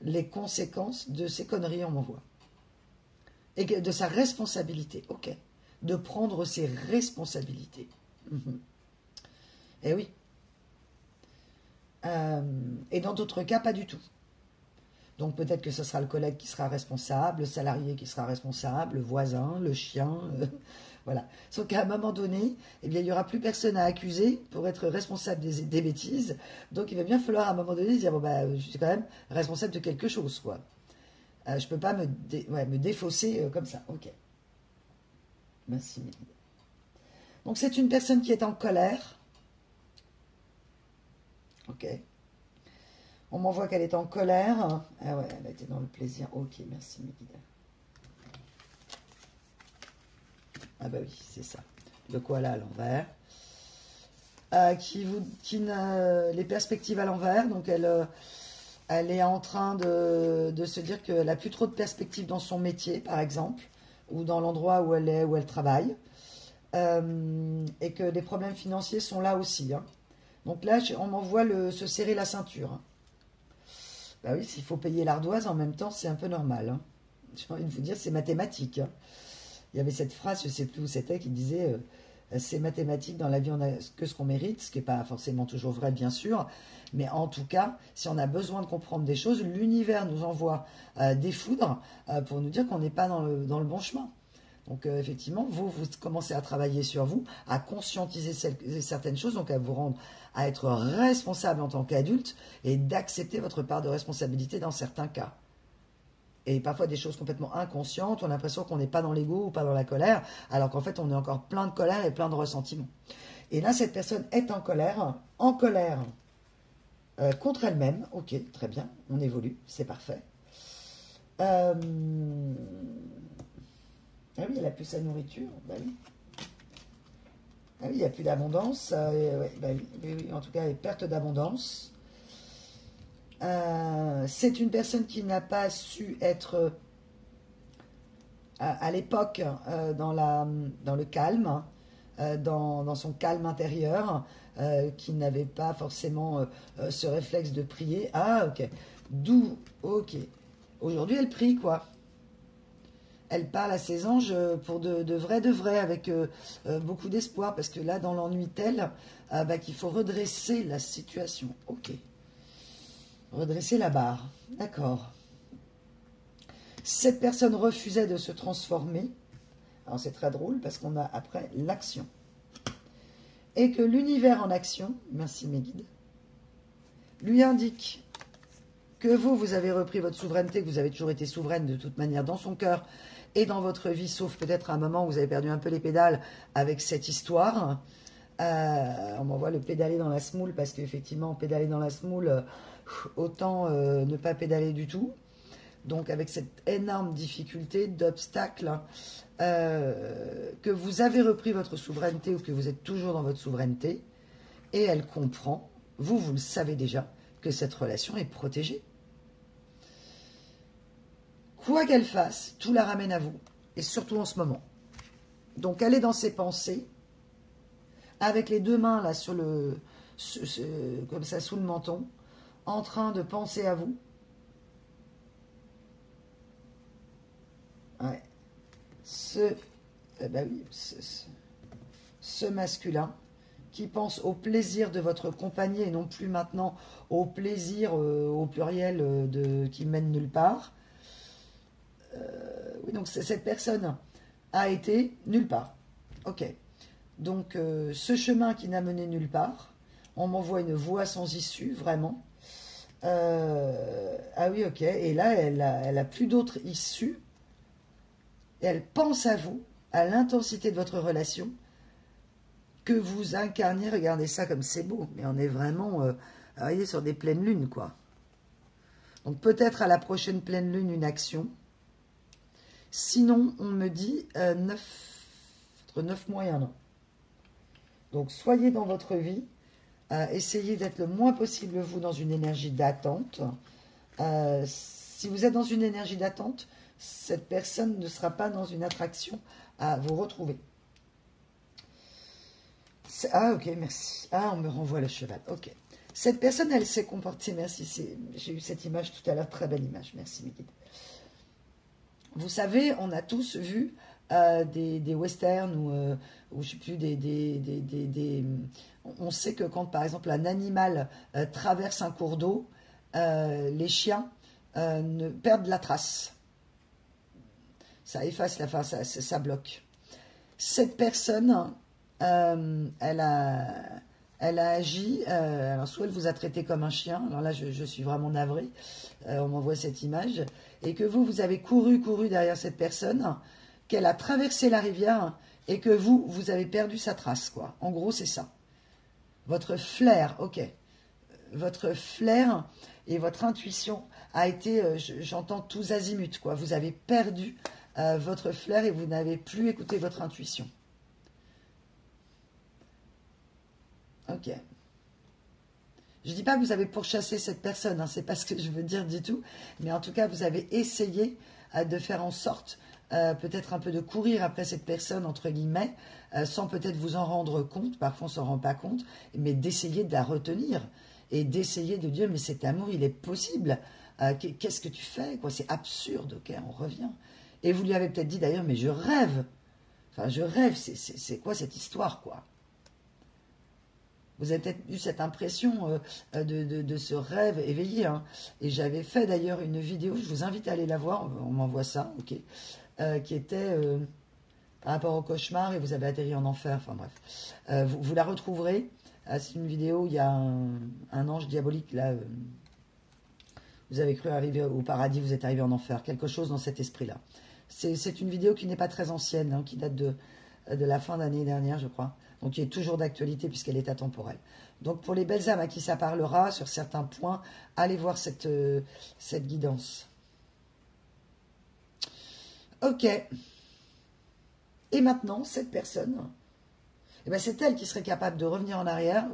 les conséquences de ces conneries, on m'envoie. Et de sa responsabilité, ok. De prendre ses responsabilités. Eh oui. Et dans d'autres cas, pas du tout. Donc peut-être que ce sera le collègue qui sera responsable, le salarié qui sera responsable, le voisin, le chien, voilà. Sauf qu'à un moment donné, eh bien, il n'y aura plus personne à accuser pour être responsable des bêtises. Donc il va bien falloir à un moment donné se dire, bon, je suis quand même responsable de quelque chose, quoi. Je ne peux pas me défausser comme ça. Ok. Merci. Donc c'est une personne qui est en colère. Ok. On m'envoie qu'elle est en colère. Ah ouais, elle a été dans le plaisir. Ok, merci Megida. Ah bah oui, c'est ça. Le koala à l'envers. Les perspectives à l'envers. Donc elle est en train de se dire qu'elle n'a plus trop de perspectives dans son métier, par exemple, ou dans l'endroit où elle travaille. Et que les problèmes financiers sont là aussi. Hein. Donc là, on m'envoie se serrer la ceinture. Hein. Bah oui, s'il faut payer l'ardoise en même temps, c'est un peu normal. Hein. J'ai envie de vous dire, c'est mathématique. Hein. Il y avait cette phrase, je ne sais plus où c'était, qui disait c'est mathématique, dans la vie on a que ce qu'on mérite, ce qui n'est pas forcément toujours vrai, bien sûr. Mais en tout cas, si on a besoin de comprendre des choses, l'univers nous envoie des foudres pour nous dire qu'on n'est pas dans le bon chemin. Donc effectivement, vous commencez à travailler sur vous, à conscientiser certaines choses, donc à être responsable en tant qu'adulte et d'accepter votre part de responsabilité dans certains cas. Et parfois des choses complètement inconscientes, on a l'impression qu'on n'est pas dans l'ego ou pas dans la colère, alors qu'en fait on est encore plein de colère et plein de ressentiment. Et là, cette personne est en colère contre elle-même. Ok, très bien, on évolue, c'est parfait. Ah oui, elle n'a plus sa nourriture, bah oui. Ah oui, il n'y a plus d'abondance, ouais, bah oui, en tout cas, perte d'abondance. C'est une personne qui n'a pas su être à l'époque dans le calme, dans son calme intérieur, qui n'avait pas forcément ce réflexe de prier. Ah, ok. D'où, ok. Aujourd'hui, elle prie, quoi. elle parle à ses anges pour de vrai, avec beaucoup d'espoir, parce que là, dans l'ennui tel, qu'il faut redresser la situation. Ok. Redresser la barre. D'accord. Cette personne refusait de se transformer. Alors c'est très drôle, parce qu'on a après l'action. Et que l'univers en action, merci mes guides, lui indique que vous avez repris votre souveraineté, que vous avez toujours été souveraine de toute manière dans son cœur et dans votre vie, sauf peut-être à un moment où vous avez perdu un peu les pédales avec cette histoire. On m'envoie le pédaler dans la semoule, parce qu'effectivement, pédaler dans la semoule, autant ne pas pédaler du tout. Donc avec cette énorme difficulté d'obstacle, que vous avez repris votre souveraineté ou que vous êtes toujours dans votre souveraineté, et elle comprend, vous le savez déjà, que cette relation est protégée. Quoi qu'elle fasse, tout la ramène à vous, et surtout en ce moment. Donc elle est dans ses pensées, avec les deux mains là sur le, comme ça sous le menton, en train de penser à vous. Ouais. Ce masculin qui pense au plaisir de votre compagnie et non plus maintenant au plaisir au pluriel qui mène nulle part. Oui, donc cette personne a été nulle part. Ok. Donc ce chemin qui n'a mené nulle part, on m'envoie une voie sans issue, vraiment. Ah oui, ok. Et là, elle a plus d'autre issue. Et elle pense à vous, à l'intensité de votre relation, que vous incarnez. Regardez ça comme c'est beau. Mais on est vraiment, vous voyez, sur des pleines lunes, quoi. Donc peut-être à la prochaine pleine lune, une action. Sinon, on me dit entre 9 mois et 1 an. Donc soyez dans votre vie. Essayez d'être le moins possible, vous, dans une énergie d'attente. Si vous êtes dans une énergie d'attente, cette personne ne sera pas dans une attraction à vous retrouver. Ah, ok, merci. Ah, on me renvoie le cheval. Ok. Cette personne, elle s'est comportée. Merci. J'ai eu cette image tout à l'heure. Très belle image. Merci, mes guides. Vous savez, on a tous vu des westerns ou je sais plus, on sait que quand, par exemple, un animal traverse un cours d'eau, les chiens ne perdent la trace. Ça efface la fin, ça bloque. Cette personne, elle a agi, alors soit elle vous a traité comme un chien, alors là je suis vraiment navrée, on m'envoie cette image, et que vous avez couru derrière cette personne, qu'elle a traversé la rivière, et que vous avez perdu sa trace, quoi. En gros, c'est ça. Votre flair, ok. Votre flair et votre intuition a été, j'entends tous azimuts, quoi. Vous avez perdu votre flair et vous n'avez plus écouté votre intuition. Ok. Je ne dis pas que vous avez pourchassé cette personne, hein, c'est pas ce que je veux dire du tout, mais en tout cas, vous avez essayé de faire en sorte, peut-être un peu de courir après cette personne, entre guillemets, sans peut-être vous en rendre compte, parfois on ne s'en rend pas compte, mais d'essayer de la retenir et d'essayer de dire, mais cet amour, il est possible, qu'est-ce que tu fais, quoi, c'est absurde, ok, on revient. Et vous lui avez peut-être dit d'ailleurs, mais je rêve, enfin je rêve, c'est quoi cette histoire, quoi. Vous avez peut-être eu cette impression de ce rêve éveillé. Hein. Et j'avais fait d'ailleurs une vidéo, je vous invite à aller la voir, on m'envoie ça, ok, qui était par rapport au cauchemar et vous avez atterri en enfer, enfin bref. Vous la retrouverez, c'est une vidéo où il y a un ange diabolique, là, vous avez cru arriver au paradis, vous êtes arrivé en enfer, quelque chose dans cet esprit-là. C'est une vidéo qui n'est pas très ancienne, hein, qui date de la fin d'année dernière, je crois. Donc, qui est toujours d'actualité puisqu'elle est atemporelle. Donc, pour les belles âmes à qui ça parlera, sur certains points, allez voir cette guidance. Ok. Et maintenant, cette personne, eh ben, c'est elle qui serait capable de revenir en arrière.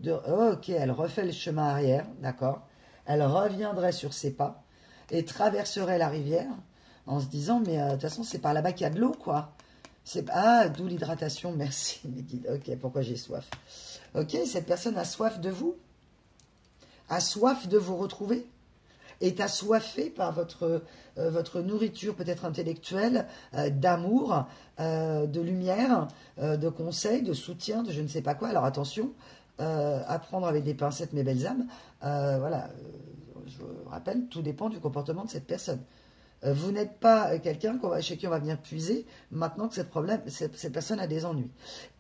Ok, elle refait le chemin arrière, d'accord. Elle reviendrait sur ses pas et traverserait la rivière en se disant, mais de toute façon, c'est par là-bas qu'il y a de l'eau, quoi. Ah, d'où l'hydratation, merci mes guides. Ok, pourquoi j'ai soif? Ok, cette personne a soif de vous, a soif de vous retrouver. est assoiffé par votre nourriture peut-être intellectuelle, d'amour, de lumière, de conseils, de soutien, de je ne sais pas quoi. Alors attention, à prendre avec des pincettes mes belles âmes. Voilà, je vous rappelle, tout dépend du comportement de cette personne. Vous n'êtes pas quelqu'un chez qui on va venir puiser maintenant que cette personne a des ennuis.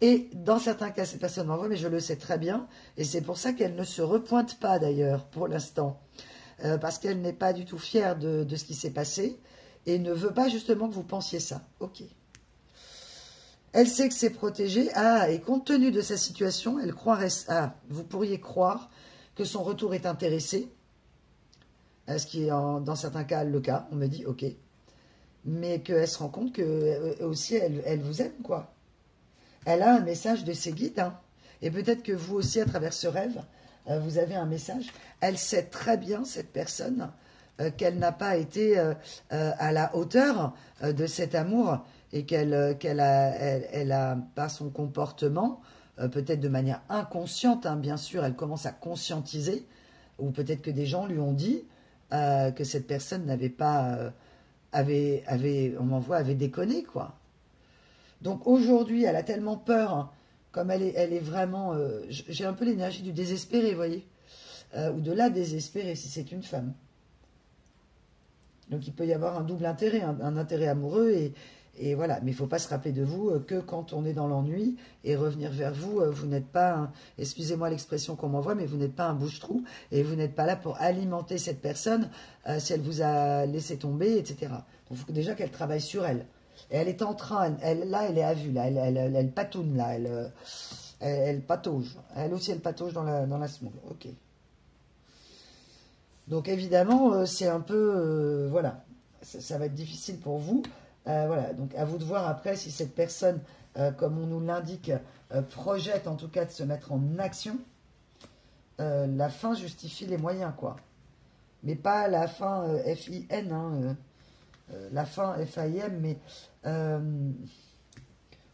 Et dans certains cas, cette personne m'envoie, mais je le sais très bien, et c'est pour ça qu'elle ne se repointe pas d'ailleurs pour l'instant, parce qu'elle n'est pas du tout fière de ce qui s'est passé, et ne veut pas justement que vous pensiez ça. Ok. Elle sait que c'est protégé, et compte tenu de sa situation, elle croirait, vous pourriez croire que son retour est intéressé, ce qui est dans certains cas le cas, on me dit ok, mais qu'elle se rend compte que aussi elle vous aime quoi. Elle a un message de ses guides, hein. Et peut-être que vous aussi à travers ce rêve, vous avez un message. Elle sait très bien cette personne qu'elle n'a pas été à la hauteur de cet amour et qu'elle a par son comportement, peut-être de manière inconsciente, hein, bien sûr, elle commence à conscientiser, ou peut-être que des gens lui ont dit que cette personne n'avait pas avait déconné quoi. Donc aujourd'hui, elle a tellement peur, hein, comme elle est vraiment, j'ai un peu l'énergie du désespéré, vous voyez, ou de la désespérée si c'est une femme. Donc il peut y avoir un double intérêt, un intérêt amoureux et voilà. Mais il ne faut pas se rappeler de vous que quand on est dans l'ennui et revenir vers vous, vous n'êtes pas, excusez-moi l'expression qu'on m'envoie, mais vous n'êtes pas un bouche-trou et vous n'êtes pas là pour alimenter cette personne si elle vous a laissé tomber, etc. Donc il faut déjà qu'elle travaille sur elle. Et elle est en train, là elle est à vue, là, elle patoune, là, elle patauge. Elle aussi elle patauge dans la smog. Ok. Donc évidemment, c'est un peu, voilà, ça va être difficile pour vous. Voilà, donc à vous de voir après si cette personne, comme on nous l'indique, projette en tout cas de se mettre en action. La fin justifie les moyens, quoi. Mais pas la fin F-I-N, hein, la fin F-I-M, mais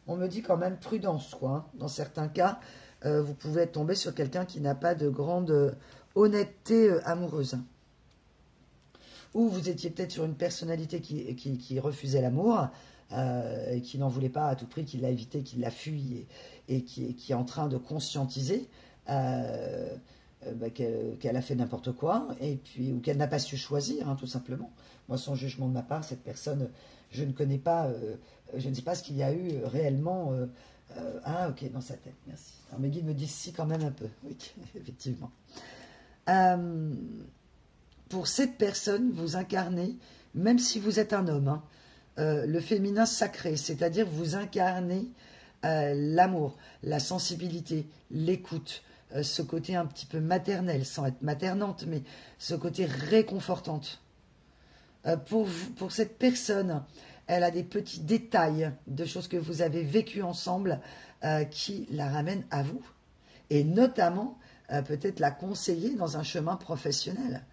on me dit quand même prudence, quoi. Hein. Dans certains cas, vous pouvez tomber sur quelqu'un qui n'a pas de grande honnêteté amoureuse. Ou vous étiez peut-être sur une personnalité qui refusait l'amour, et qui n'en voulait pas à tout prix, qui l'a évité, qui l'a fui, et qui est en train de conscientiser qu'elle a fait n'importe quoi, et puis, ou qu'elle n'a pas su choisir, hein, tout simplement. Moi, sans jugement de ma part, cette personne, je ne connais pas, je ne sais pas ce qu'il y a eu réellement. Ok, dans sa tête, merci. Alors, mes guides me disent si, quand même un peu, oui, effectivement. Pour cette personne, vous incarnez, même si vous êtes un homme, hein, le féminin sacré, c'est-à-dire vous incarnez l'amour, la sensibilité, l'écoute, ce côté un petit peu maternel, sans être maternante, mais ce côté réconfortante. Pour cette personne, elle a des petits détails de choses que vous avez vécues ensemble qui la ramènent à vous. Et notamment, peut-être la conseiller dans un chemin professionnel.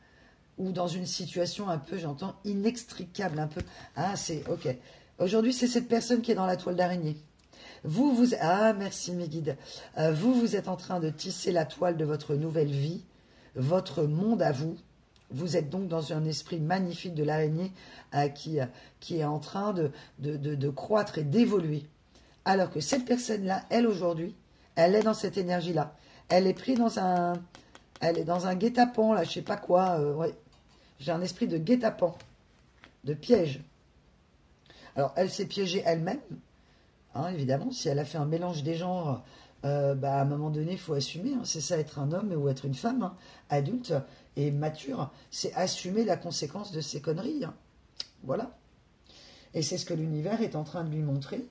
Ou dans une situation un peu, j'entends, inextricable, un peu. Ah, c'est ok. Aujourd'hui, c'est cette personne qui est dans la toile d'araignée. Merci mes guides. Vous êtes en train de tisser la toile de votre nouvelle vie, votre monde à vous. Vous êtes donc dans un esprit magnifique de l'araignée qui est en train de croître et d'évoluer. Alors que cette personne-là, elle aujourd'hui, elle est dans cette énergie-là. Elle est prise elle est dans un guet-apens, là, je sais pas quoi. Ouais. J'ai un esprit de guet-apens, de piège. Alors, elle s'est piégée elle-même, hein, évidemment. Si elle a fait un mélange des genres, à un moment donné, il faut assumer. Hein, c'est ça, être un homme ou être une femme, hein, adulte et mature. C'est assumer la conséquence de ses conneries. Hein. Voilà. Et c'est ce que l'univers est en train de lui montrer.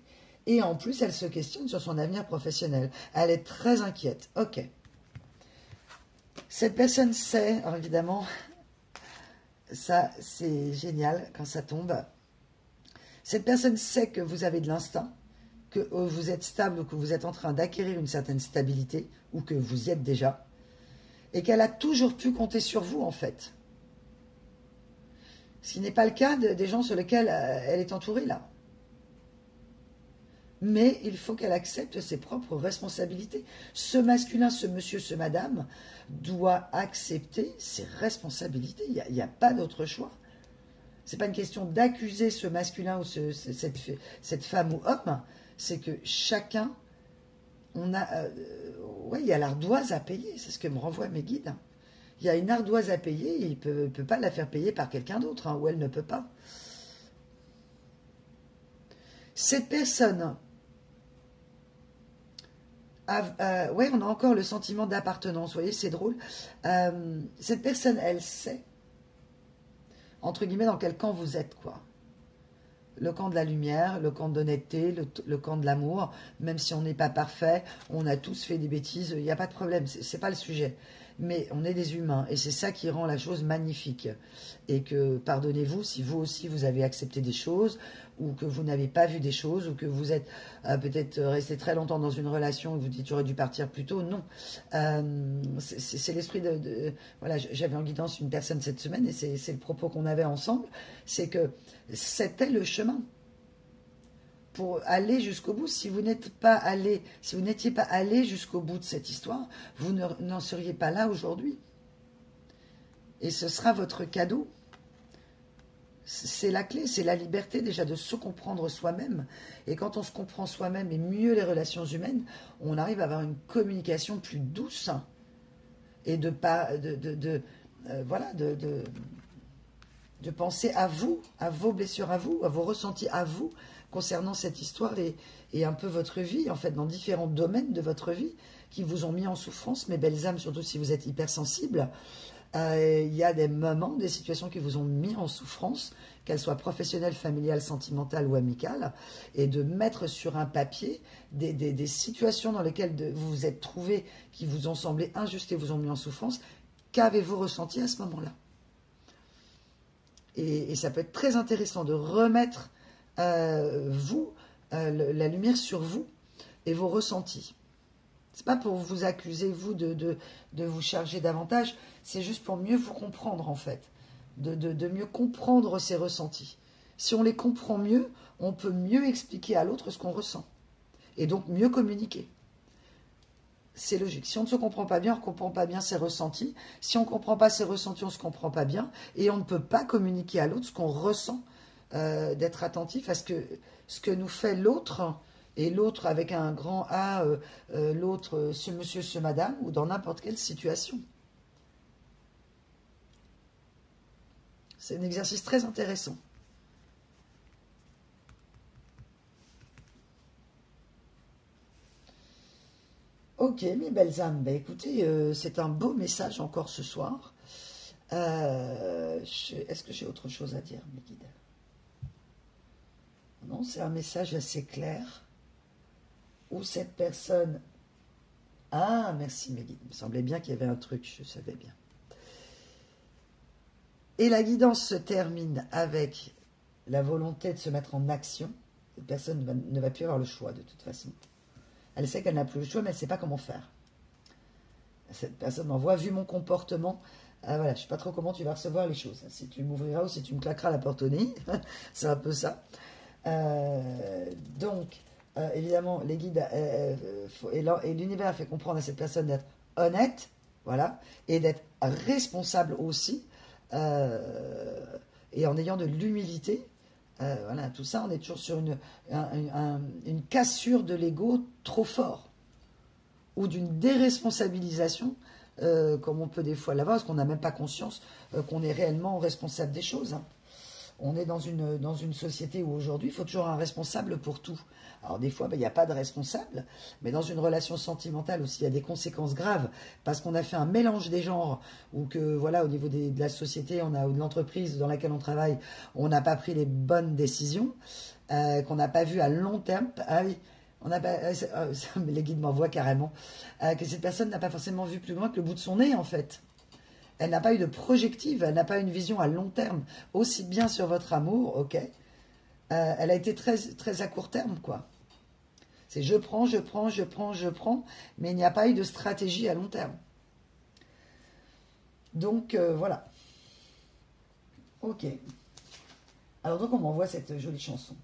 Et en plus, elle se questionne sur son avenir professionnel. Elle est très inquiète. Ok. Cette personne sait, alors évidemment... Ça, c'est génial quand ça tombe. Cette personne sait que vous avez de l'instinct, que vous êtes stable, que vous êtes en train d'acquérir une certaine stabilité, ou que vous y êtes déjà, et qu'elle a toujours pu compter sur vous, en fait. Ce qui n'est pas le cas des gens sur lesquels elle est entourée, là. Mais il faut qu'elle accepte ses propres responsabilités. Ce masculin, ce monsieur, ce madame doit accepter ses responsabilités. Il n'y a pas d'autre choix. C'est pas une question d'accuser ce masculin ou cette femme ou homme. C'est que chacun, on a, ouais, il y a l'ardoise à payer. C'est ce que me renvoient mes guides. Il y a une ardoise à payer et il ne peut pas la faire payer par quelqu'un d'autre, hein, ou elle ne peut pas. Cette personne, ouais, on a encore le sentiment d'appartenance, vous voyez, c'est drôle. Cette personne, elle sait, entre guillemets, dans quel camp vous êtes, quoi. Le camp de la lumière, le camp d'honnêteté, le camp de l'amour, même si on n'est pas parfait, on a tous fait des bêtises, il n'y a pas de problème, c'est pas le sujet. Mais on est des humains, et c'est ça qui rend la chose magnifique. Et que, pardonnez-vous, si vous aussi vous avez accepté des choses, ou que vous n'avez pas vu des choses, ou que vous êtes peut-être resté très longtemps dans une relation et vous dites j'aurais dû partir plus tôt, non. C'est l'esprit voilà, j'avais en guidance une personne cette semaine, et c'est le propos qu'on avait ensemble, c'est que c'était le chemin pour aller jusqu'au bout. Si vous n'étiez pas allé jusqu'au bout de cette histoire, vous n'en seriez pas là aujourd'hui. Et ce sera votre cadeau. C'est la clé, c'est la liberté déjà de se comprendre soi-même. Et quand on se comprend soi-même et mieux les relations humaines, on arrive à avoir une communication plus douce et de penser à vous, à vos blessures à vous, à vos ressentis à vous concernant cette histoire et un peu votre vie, en fait, dans différents domaines de votre vie qui vous ont mis en souffrance, mes belles âmes, surtout si vous êtes hypersensibles. Il y a des moments, des situations qui vous ont mis en souffrance, qu'elles soient professionnelles, familiales, sentimentales ou amicales, et de mettre sur un papier des situations dans lesquelles vous vous êtes trouvés qui vous ont semblé injustes et vous ont mis en souffrance. Qu'avez-vous ressenti à ce moment-là? Et ça peut être très intéressant de remettre la lumière sur vous et vos ressentis. C'est pas pour vous accuser, vous, de vous charger davantage, c'est juste pour mieux vous comprendre, en fait. De mieux comprendre ces ressentis. Si on les comprend mieux, on peut mieux expliquer à l'autre ce qu'on ressent. Et donc mieux communiquer. C'est logique. Si on ne se comprend pas bien, on ne comprend pas bien ses ressentis. Si on ne comprend pas ses ressentis, on ne se comprend pas bien. Et on ne peut pas communiquer à l'autre ce qu'on ressent, d'être attentif à ce que nous fait l'autre. Et l'autre avec un grand A, l'autre, ce monsieur, ce madame, ou dans n'importe quelle situation. C'est un exercice très intéressant. Ok, mes belles âmes, bah, écoutez, c'est un beau message encore ce soir. Est-ce que j'ai autre chose à dire, mes guides? Non, c'est un message assez clair. Où cette personne... Ah, merci mes guides. Il me semblait bien qu'il y avait un truc, je savais bien. Et la guidance se termine avec la volonté de se mettre en action. Cette personne ne va plus avoir le choix de toute façon. Elle sait qu'elle n'a plus le choix, mais elle ne sait pas comment faire. Cette personne m'envoie, vu mon comportement, voilà, je ne sais pas trop comment tu vas recevoir les choses. Si tu m'ouvriras ou si tu me claqueras la porte au nez, c'est un peu ça. Donc, évidemment, les guides et l'univers fait comprendre à cette personne d'être honnête, voilà, et d'être responsable aussi, et en ayant de l'humilité. Voilà, tout ça, on est toujours sur une cassure de l'ego trop fort, ou d'une déresponsabilisation, comme on peut des fois l'avoir, parce qu'on n'a même pas conscience qu'on est réellement responsable des choses, hein. On est dans une société où aujourd'hui, il faut toujours un responsable pour tout. Alors des fois, il n'y a pas de responsable, mais dans une relation sentimentale aussi, il y a des conséquences graves, parce qu'on a fait un mélange des genres, ou que voilà, au niveau de la société, ou de l'entreprise dans laquelle on travaille, on n'a pas pris les bonnes décisions, qu'on n'a pas vu à long terme. Ah oui, on n'a pas, les guides m'envoient carrément, que cette personne n'a pas forcément vu plus loin que le bout de son nez, en fait. Elle n'a pas eu de projective, elle n'a pas une vision à long terme, aussi bien sur votre amour, ok. Elle a été très, très à court terme, quoi. C'est je prends, je prends, je prends, je prends, mais il n'y a pas eu de stratégie à long terme. Donc, voilà. Ok. Alors donc, on m'envoie cette jolie chanson.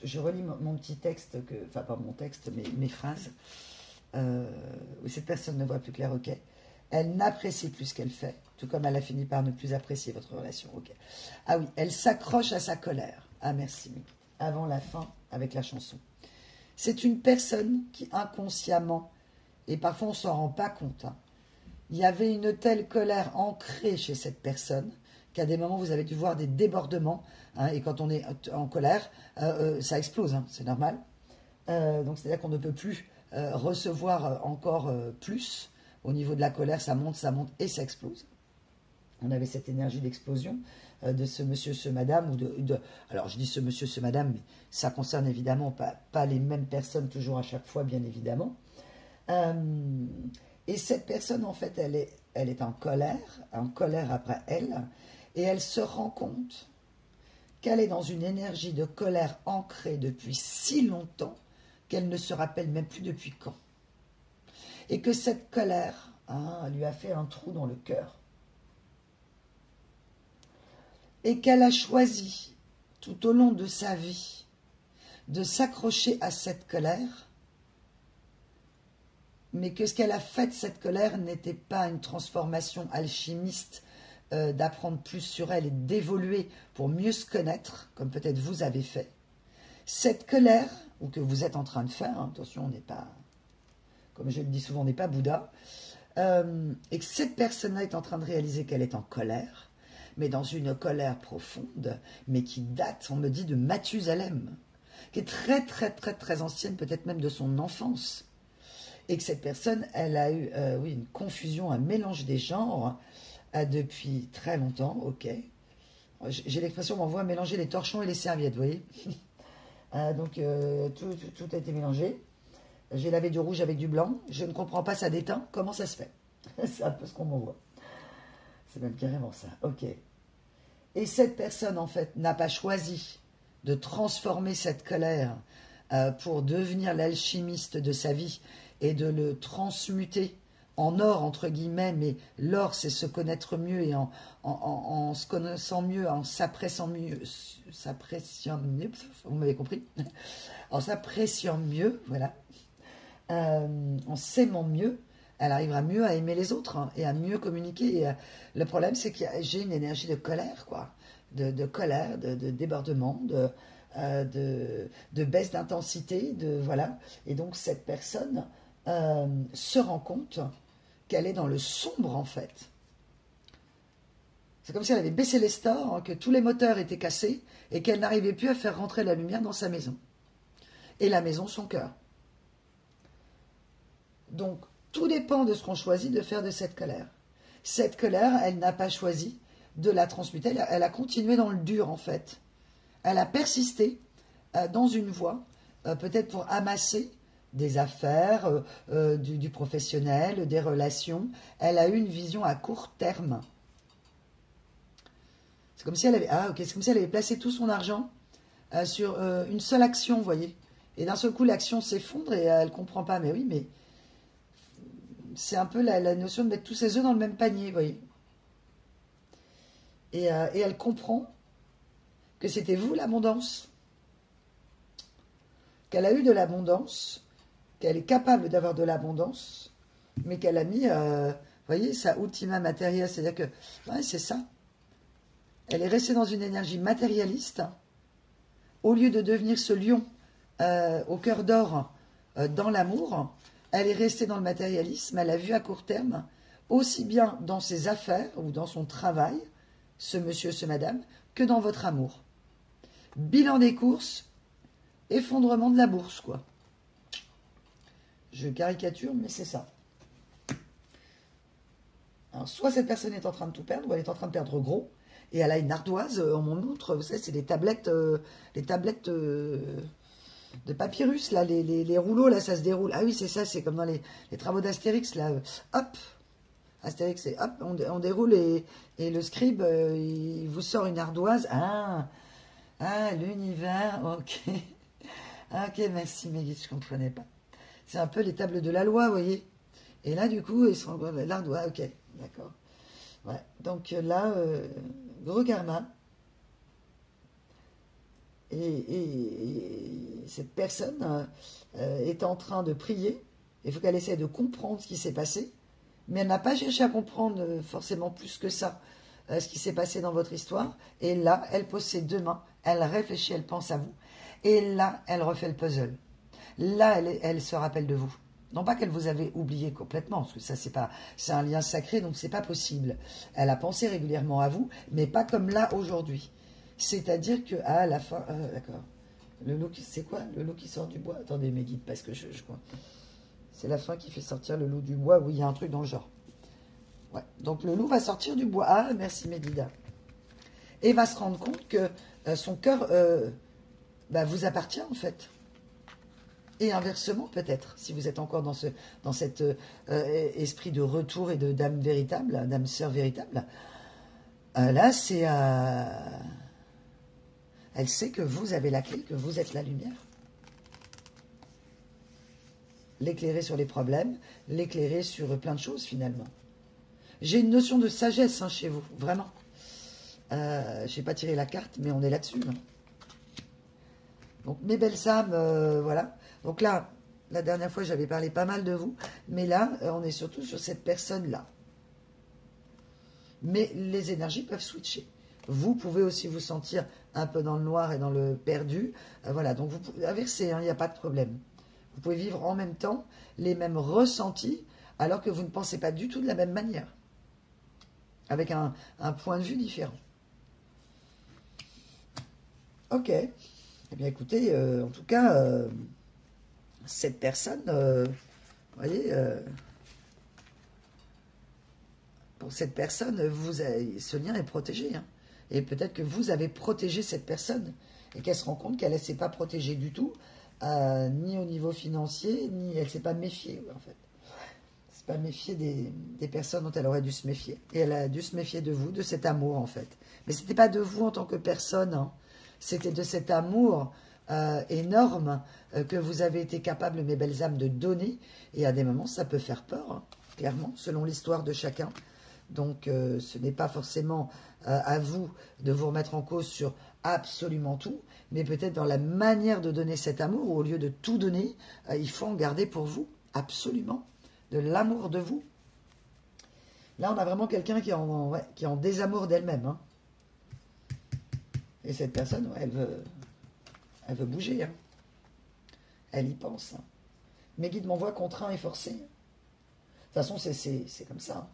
je relis mon petit texte, enfin pas mon texte, mais mes phrases. Où cette personne ne voit plus clair, ok. Elle n'apprécie plus ce qu'elle fait, tout comme elle a fini par ne plus apprécier votre relation, ok. Ah oui, elle s'accroche à sa colère. Ah merci, avant la fin, avec la chanson. C'est une personne qui inconsciemment, et parfois on ne s'en rend pas compte, hein, il y avait une telle colère ancrée chez cette personne qu'à des moments vous avez dû voir des débordements, hein, et quand on est en colère, ça explose, hein, c'est normal. Donc c'est-à-dire qu'on ne peut plus recevoir encore plus. Au niveau de la colère, ça monte et ça explose. On avait cette énergie d'explosion de ce monsieur, ce madame, alors je dis ce monsieur, ce madame, mais ça concerne évidemment pas les mêmes personnes toujours à chaque fois, bien évidemment. Et cette personne, en fait, elle est en colère après elle, et elle se rend compte qu'elle est dans une énergie de colère ancrée depuis si longtemps qu'elle ne se rappelle même plus depuis quand. Et que cette colère lui a fait un trou dans le cœur. Et qu'elle a choisi, tout au long de sa vie, de s'accrocher à cette colère, mais que ce qu'elle a fait de cette colère n'était pas une transformation alchimiste, d'apprendre plus sur elle et d'évoluer pour mieux se connaître, comme peut-être vous avez fait. Cette colère, ou que vous êtes en train de faire, hein, attention, on n'est pas, comme je le dis souvent, on n'est pas Bouddha, et que cette personne-là est en train de réaliser qu'elle est en colère, mais dans une colère profonde, mais qui date, on me dit, de Mathusalem, qui est très, très, très, très ancienne, peut-être même de son enfance. Et que cette personne, elle a eu oui, une confusion, un mélange des genres depuis très longtemps, ok. J'ai l'expression, on m'envoie mélanger les torchons et les serviettes, vous voyez. Donc tout a été mélangé. J'ai lavé du rouge avec du blanc. Je ne comprends pas, ça déteint. Comment ça se fait? C'est un peu ce qu'on m'envoie. C'est même carrément ça. Ok. Et cette personne, en fait, n'a pas choisi de transformer cette colère pour devenir l'alchimiste de sa vie et de le transmuter en or, entre guillemets, mais l'or, c'est se connaître mieux et en se connaissant mieux, en s'appréciant mieux, vous m'avez compris, en s'appréciant mieux, voilà, en s'aimant mieux, elle arrivera mieux à aimer les autres, hein, et à mieux communiquer. Et, le problème, c'est que j'ai une énergie de colère, quoi, de colère, de débordement, de baisse d'intensité, voilà. Et donc cette personne se rend compte qu'elle est dans le sombre, en fait. C'est comme si elle avait baissé les stores, hein, que tous les moteurs étaient cassés et qu'elle n'arrivait plus à faire rentrer la lumière dans sa maison. Et la maison, son cœur. Donc, tout dépend de ce qu'on choisit de faire de cette colère. Cette colère, elle n'a pas choisi de la transmuter. Elle a continué dans le dur, en fait. Elle a persisté dans une voie, peut-être pour amasser des affaires, du professionnel, des relations. Elle a eu une vision à court terme. C'est comme si elle avait, c'est comme si elle avait placé tout son argent sur une seule action, vous voyez. Et d'un seul coup, l'action s'effondre et elle ne comprend pas. Mais oui, mais c'est un peu la notion de mettre tous ses œufs dans le même panier, vous voyez. Et elle comprend que c'était vous l'abondance. Qu'elle a eu de l'abondance, qu'elle est capable d'avoir de l'abondance, mais qu'elle a mis, vous voyez, sa ultima materia, c'est-à-dire que, ouais, c'est ça. Elle est restée dans une énergie matérialiste, au lieu de devenir ce lion au cœur d'or dans l'amour, elle est restée dans le matérialisme, elle a vu à court terme, aussi bien dans ses affaires ou dans son travail, ce monsieur, ce madame, que dans votre amour. Bilan des courses, effondrement de la bourse, quoi. Je caricature, mais c'est ça. Alors, soit cette personne est en train de tout perdre, ou elle est en train de perdre gros, et elle a une ardoise, on m'en montre, vous savez, c'est des tablettes, de papyrus, là, les rouleaux, là, ça se déroule. Ah oui, c'est ça, c'est comme dans les travaux d'Astérix, là, hop, Astérix, c'est hop, on déroule, et le scribe, il vous sort une ardoise. L'univers, ok. Ok, merci, Mégis, je ne comprenais pas. C'est un peu les tables de la loi, vous voyez. Et là, du coup, ils sont l'ardoise, ok, d'accord. Ouais, donc là, gros karma. Et cette personne est en train de prier. Il faut qu'elle essaie de comprendre ce qui s'est passé. Mais elle n'a pas cherché à comprendre forcément plus que ça ce qui s'est passé dans votre histoire. Et là, elle pose ses deux mains, elle réfléchit, elle pense à vous. Et là, elle refait le puzzle. Là, elle se rappelle de vous. Non pas qu'elle vous avait oublié complètement, parce que ça, c'est un lien sacré, donc c'est pas possible. Elle a pensé régulièrement à vous, mais pas comme là, aujourd'hui. C'est-à-dire que à la fin... d'accord. Le loup, c'est quoi? Le loup qui sort du bois? Attendez, mes guides, parce que je crois... C'est la fin qui fait sortir le loup du bois. Oui, il y a un truc dans le genre. Ouais. Donc le loup va sortir du bois. Ah, merci Médida. Et va se rendre compte que son cœur vous appartient en fait. Et inversement peut-être, si vous êtes encore dans cet esprit de retour et de d'âme véritable, d'âme sœur véritable. Là, c'est... elle sait que vous avez la clé, que vous êtes la lumière. L'éclairer sur les problèmes, l'éclairer sur plein de choses finalement. J'ai une notion de sagesse chez vous, vraiment. Je n'ai pas tiré la carte, mais on est là-dessus. Hein. Donc mes belles âmes, voilà. Donc là, la dernière fois, j'avais parlé pas mal de vous, mais là, on est surtout sur cette personne-là. Mais les énergies peuvent switcher. Vous pouvez aussi vous sentir un peu dans le noir et dans le perdu. Voilà, donc vous pouvez inverser, il n'y a pas de problème. Vous pouvez vivre en même temps les mêmes ressentis, alors que vous ne pensez pas du tout de la même manière. Avec un point de vue différent. Ok. Eh bien, écoutez, en tout cas, cette personne, vous voyez, pour cette personne, ce lien est protégé. Hein. Et peut-être que vous avez protégé cette personne et qu'elle se rend compte qu'elle ne s'est pas protégée du tout, ni au niveau financier, ni elle ne s'est pas méfiée, en fait. Pas méfier des personnes dont elle aurait dû se méfier. Et elle a dû se méfier de vous, de cet amour en fait. Mais ce n'était pas de vous en tant que personne, hein. C'était de cet amour énorme que vous avez été capable, mes belles âmes, de donner. Et à des moments, ça peut faire peur, hein, clairement, selon l'histoire de chacun. Donc ce n'est pas forcément à vous de vous remettre en cause sur absolument tout, mais peut-être dans la manière de donner cet amour, où au lieu de tout donner, il faut en garder pour vous, absolument. De l'amour de vous. Là, on a vraiment quelqu'un qui est en désamour d'elle-même. Hein. Et cette personne, ouais, elle veut bouger. Hein. Elle y pense. Hein. Mes guides m'envoient contraint et forcé. De toute façon, c'est comme ça. Hein.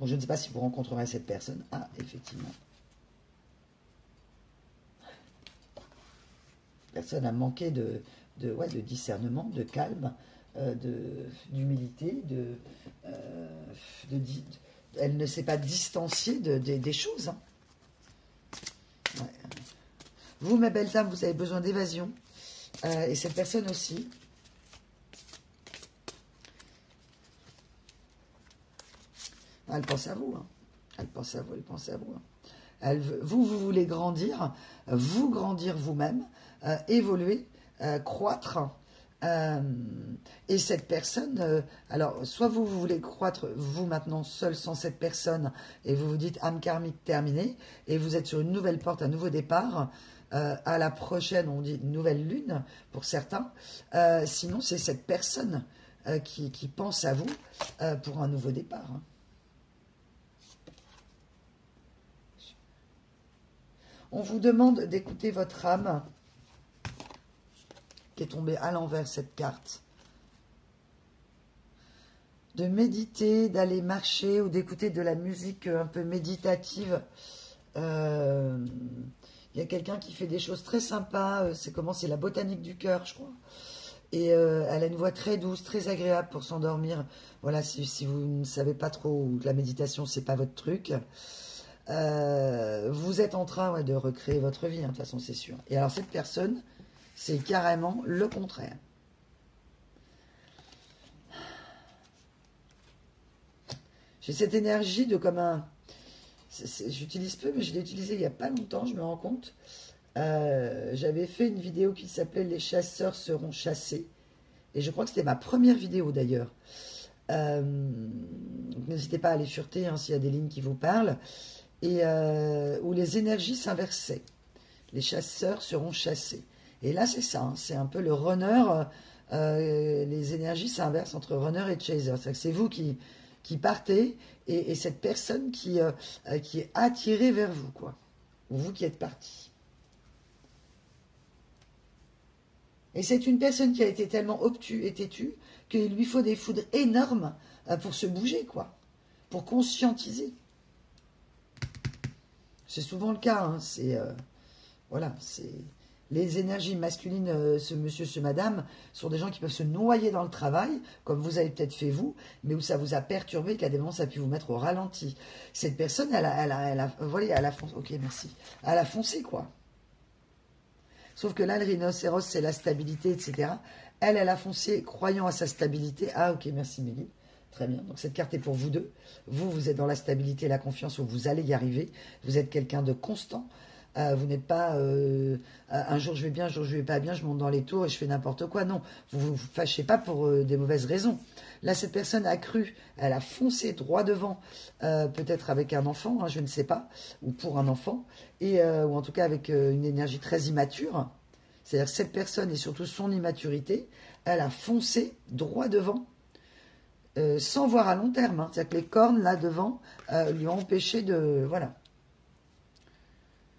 Donc, je ne sais pas si vous rencontrerez cette personne. Ah, effectivement. La personne a manqué de discernement, de calme. D'humilité, elle ne s'est pas distanciée des choses. Hein. Ouais. Vous, mes belles âmes, vous avez besoin d'évasion. Et cette personne aussi. Elle pense à vous. Hein. Elle pense à vous, elle pense à vous. Hein. Vous voulez grandir, vous grandir vous-même, évoluer, croître. Et cette personne, alors soit vous voulez croître vous maintenant seul sans cette personne et vous vous dites âme karmique terminée et vous êtes sur une nouvelle porte, un nouveau départ, à la prochaine on dit une nouvelle lune pour certains, sinon c'est cette personne qui pense à vous pour un nouveau départ. Hein. On vous demande d'écouter votre âme qui est tombée à l'envers cette carte. De méditer, d'aller marcher ou d'écouter de la musique un peu méditative. Il y a quelqu'un qui fait des choses très sympas. C'est la botanique du cœur, je crois. Et elle a une voix très douce, très agréable pour s'endormir. Voilà, si vous ne savez pas trop, ou la méditation, c'est pas votre truc. Vous êtes en train de recréer votre vie, hein, de toute façon, c'est sûr. Et alors, cette personne, c'est carrément le contraire. J'ai cette énergie de comme un... J'utilise peu, mais je l'ai utilisé il n'y a pas longtemps, je me rends compte. J'avais fait une vidéo qui s'appelait « Les chasseurs seront chassés ». Et je crois que c'était ma première vidéo d'ailleurs. N'hésitez pas à aller fureter hein, s'il y a des lignes qui vous parlent. Et où les énergies s'inversaient. Les chasseurs seront chassés. Et là, c'est ça, hein, c'est un peu le runner. Les énergies s'inversent entre runner et chaser. C'est vous qui partez et cette personne qui est attirée vers vous, quoi. Ou vous qui êtes parti. Et c'est une personne qui a été tellement obtuse et têtue qu'il lui faut des foudres énormes pour se bouger, quoi. Pour conscientiser. C'est souvent le cas, hein, voilà, c'est... Les énergies masculines, ce monsieur, ce madame, sont des gens qui peuvent se noyer dans le travail, comme vous avez peut-être fait vous, mais où ça vous a perturbé, qu'à des moments ça a pu vous mettre au ralenti. Cette personne, voilà, elle a foncé, ok, merci. Elle a foncé, quoi. Sauf que là, le rhinocéros, c'est la stabilité, etc. Elle a foncé croyant à sa stabilité. Ah, ok, merci Mélie. Très bien. Donc cette carte est pour vous deux. Vous êtes dans la stabilité et la confiance où vous allez y arriver. Vous êtes quelqu'un de constant. Vous n'êtes pas un jour je vais bien, un jour je vais pas bien, je monte dans les tours et je fais n'importe quoi. Non, vous vous fâchez pas pour des mauvaises raisons. Là, cette personne a cru, elle a foncé droit devant, peut-être avec un enfant, hein, je ne sais pas, ou pour un enfant, ou en tout cas avec une énergie très immature. C'est-à-dire que cette personne et surtout son immaturité, elle a foncé droit devant. Sans voir à long terme. Hein. C'est-à-dire que les cornes, là, devant, lui ont empêché de... Voilà.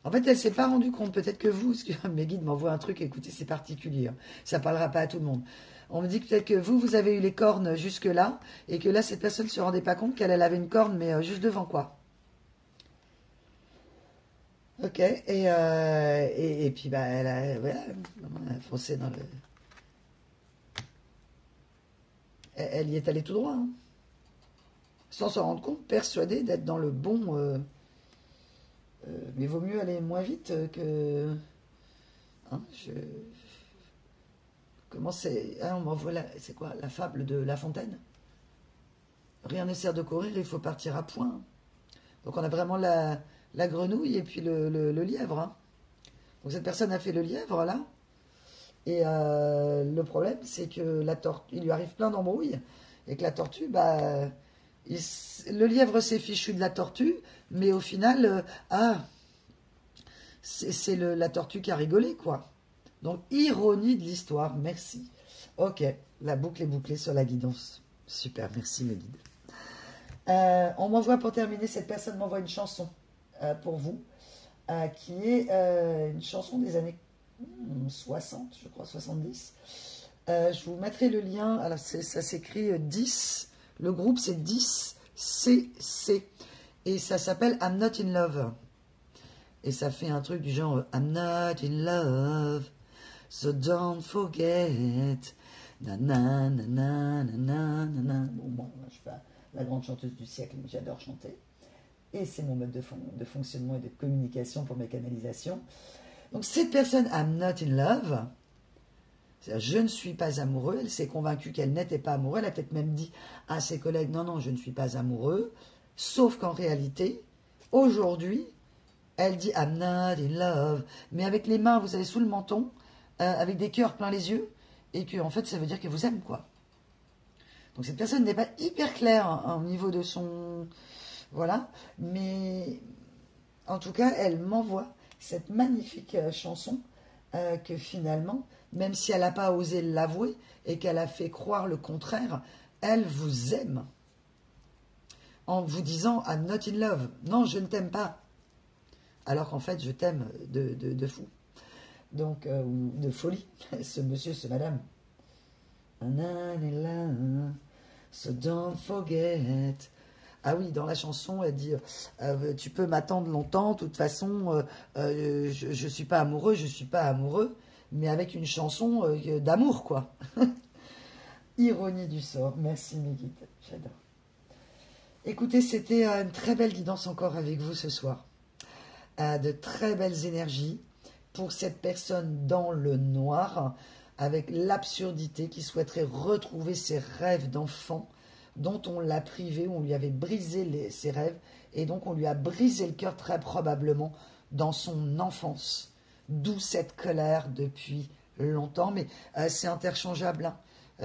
En fait, elle ne s'est pas rendue compte. Peut-être que vous, parce que mes guides m'envoient un truc, écoutez, c'est particulier. Hein. Ça ne parlera pas à tout le monde. On me dit que peut-être que vous avez eu les cornes jusque-là, et que là, cette personne ne se rendait pas compte qu'elle avait une corne, mais juste devant, quoi. Ok. Et puis, bah, voilà, elle a foncé dans le... Elle y est allée tout droit, hein. Sans s'en rendre compte, persuadée d'être dans le bon... mais vaut mieux aller moins vite que... Hein, Comment c'est... Ah, on m'envoie c'est quoi la fable de La Fontaine? Rien ne sert de courir, il faut partir à point. Donc on a vraiment la grenouille et puis le lièvre. Hein. Donc cette personne a fait le lièvre, là. Et le problème, c'est que il lui arrive plein d'embrouilles. Et que la tortue, bah... le lièvre s'est fichu de la tortue, mais au final, c'est la tortue qui a rigolé, quoi. Donc, ironie de l'histoire, merci. Ok, la boucle est bouclée sur la guidance. Super, merci mes guides. On m'envoie, pour terminer, cette personne m'envoie une chanson pour vous, qui est une chanson des années 60, je crois, 70. Je vous mettrai le lien, alors ça s'écrit 10, le groupe c'est 10CC, et ça s'appelle I'm Not in Love. Et ça fait un truc du genre I'm not in love, so don't forget. Na na na na na na na. Bon, je suis pas la grande chanteuse du siècle, mais j'adore chanter. Et c'est mon mode de fonctionnement et de communication pour mes canalisations. Donc cette personne I'm not in love, c'est-à-dire je ne suis pas amoureux, elle s'est convaincue qu'elle n'était pas amoureuse, elle a peut-être même dit à ses collègues non, non, je ne suis pas amoureux, sauf qu'en réalité, aujourd'hui, elle dit I'm not in love, mais avec les mains, vous savez, sous le menton, avec des cœurs plein les yeux, et que en fait, ça veut dire qu'elle vous aime, quoi. Donc cette personne n'est pas hyper claire hein, au niveau de son... Voilà, mais en tout cas, elle m'envoie cette magnifique chanson que finalement, même si elle n'a pas osé l'avouer et qu'elle a fait croire le contraire, elle vous aime. En vous disant I'm not in love. Non, je ne t'aime pas. Alors qu'en fait, je t'aime de fou. Donc, ou de folie, ce monsieur, ce madame. So don't forget. Ah oui, dans la chanson, elle dit tu peux m'attendre longtemps, de toute façon, je ne suis pas amoureux, je ne suis pas amoureux, mais avec une chanson d'amour, quoi. Ironie du sort. Merci, mes guides. J'adore. Écoutez, c'était une très belle guidance encore avec vous ce soir. De très belles énergies pour cette personne dans le noir, avec l'absurdité qui souhaiterait retrouver ses rêves d'enfant, dont on l'a privé, on lui avait brisé ses rêves, et donc on lui a brisé le cœur très probablement dans son enfance. D'où cette colère depuis longtemps, mais c'est interchangeable, hein.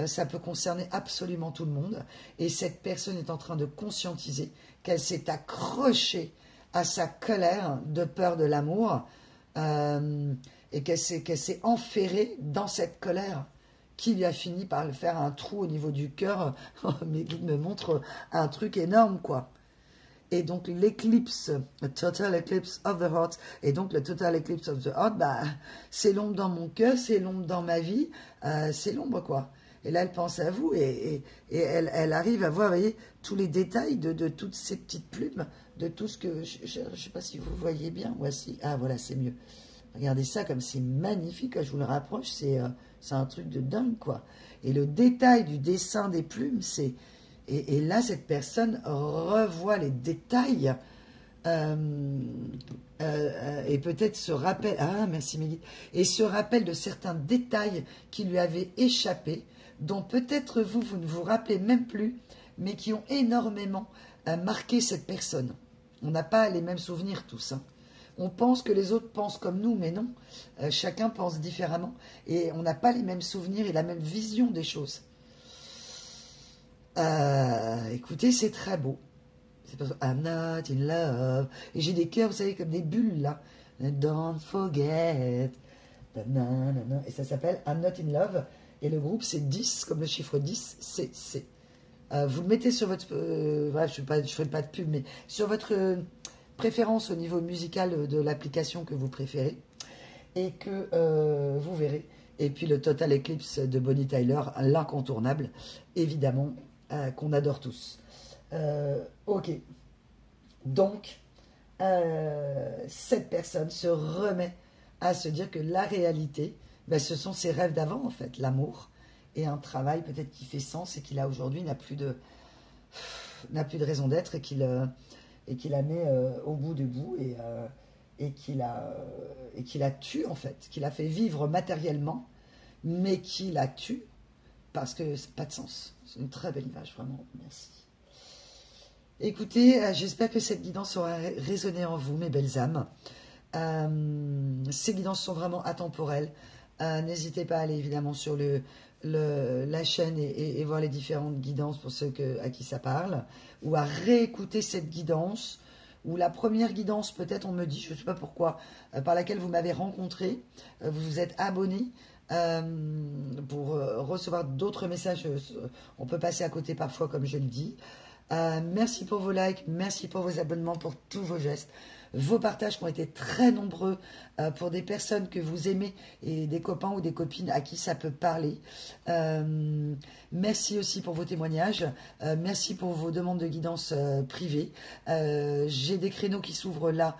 Ça peut concerner absolument tout le monde, et cette personne est en train de conscientiser qu'elle s'est accrochée à sa colère de peur de l'amour, et qu'elle s'est enferrée dans cette colère qui lui a fini par le faire un trou au niveau du cœur. Mes guides me montrent un truc énorme, quoi. Et donc l'éclipse, le total eclipse of the heart, et donc le total eclipse of the heart, bah, c'est l'ombre dans mon cœur, c'est l'ombre dans ma vie, c'est l'ombre, quoi. Et là, elle pense à vous et elle arrive à voir, vous voyez, tous les détails de toutes ces petites plumes, de tout ce que... Je ne sais pas si vous voyez bien. Voici. Ah, voilà, c'est mieux. Regardez ça comme c'est magnifique. Quand je vous le rapproche, c'est un truc de dingue, quoi. Et le détail du dessin des plumes, c'est... Et là, cette personne revoit les détails et peut-être se rappelle... Ah, merci Mégui. Et se rappelle de certains détails qui lui avaient échappé, dont peut-être vous ne vous rappelez même plus, mais qui ont énormément marqué cette personne. On n'a pas les mêmes souvenirs tous, hein. On pense que les autres pensent comme nous, mais non. Chacun pense différemment. Et on n'a pas les mêmes souvenirs et la même vision des choses. Écoutez, c'est très beau. C'est parce que I'm not in love. Et j'ai des cœurs, vous savez, comme des bulles, là. Don't forget. Et ça s'appelle I'm not in love. Et le groupe, c'est 10, comme le chiffre 10, c'est. Vous le mettez sur votre... voilà, je ne ferai pas de pub, mais sur votre préférence au niveau musical de l'application que vous préférez. Et que vous verrez. Et puis le Total Eclipse de Bonnie Tyler, l'incontournable, évidemment, qu'on adore tous. Ok. Donc, cette personne se remet à se dire que la réalité, ben, ce sont ses rêves d'avant, en fait, l'amour, et un travail peut-être qui fait sens et qui là aujourd'hui n'a plus de raison d'être et qui la met au bout du bout et qui la tue en fait, qui la fait vivre matériellement, mais qui la tue parce que c'est pas de sens. C'est une très belle image, vraiment, merci. Écoutez, j'espère que cette guidance aura résonné en vous, mes belles âmes. Ces guidances sont vraiment atemporelles. N'hésitez pas à aller évidemment sur la chaîne et voir les différentes guidances pour ceux à qui ça parle, ou à réécouter cette guidance, ou la première guidance, peut-être on me dit, je ne sais pas pourquoi, par laquelle vous m'avez rencontré, vous vous êtes abonné pour recevoir d'autres messages. On peut passer à côté parfois, comme je le dis. Merci pour vos likes, merci pour vos abonnements, pour tous vos gestes, vos partages qui ont été très nombreux pour des personnes que vous aimez et des copains ou des copines à qui ça peut parler. Merci aussi pour vos témoignages, merci pour vos demandes de guidance privée. J'ai des créneaux qui s'ouvrent là,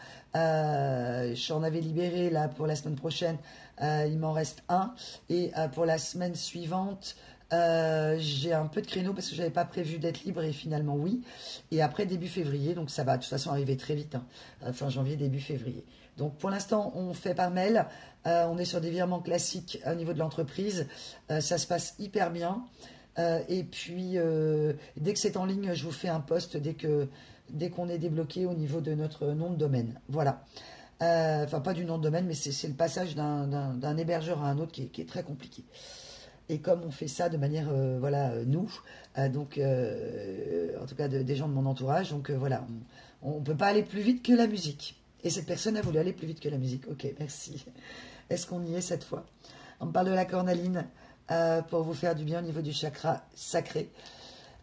j'en avais libéré là pour la semaine prochaine, il m'en reste un, et pour la semaine suivante, j'ai un peu de créneau parce que je n'avais pas prévu d'être libre et finalement oui. Et après début février, donc ça va de toute façon arriver très vite, hein, fin janvier, début février. Donc pour l'instant, on fait par mail. On est sur des virements classiques au niveau de l'entreprise. Ça se passe hyper bien. Et puis, dès que c'est en ligne, je vous fais un post dès qu'on est débloqué au niveau de notre nom de domaine. Voilà. Enfin, pas du nom de domaine, mais c'est le passage d'un hébergeur à un autre qui est très compliqué. Et comme on fait ça de manière, voilà, nous, donc, en tout cas des gens de mon entourage, donc voilà, on ne peut pas aller plus vite que la musique. Et cette personne a voulu aller plus vite que la musique. Ok, merci. Est-ce qu'on y est cette fois? On me parle de la cornaline pour vous faire du bien au niveau du chakra sacré,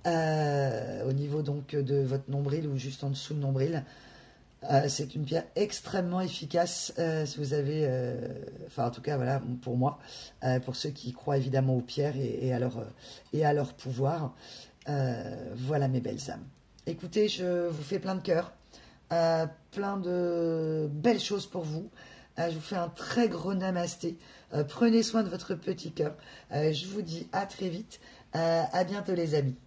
au niveau donc de votre nombril ou juste en dessous le nombril. C'est une pierre extrêmement efficace si vous avez, enfin en tout cas voilà pour moi, pour ceux qui croient évidemment aux pierres et à leur pouvoir. Voilà mes belles âmes. Écoutez, je vous fais plein de cœur, plein de belles choses pour vous. Je vous fais un très gros namasté. Prenez soin de votre petit cœur. Je vous dis à très vite. À bientôt les amis.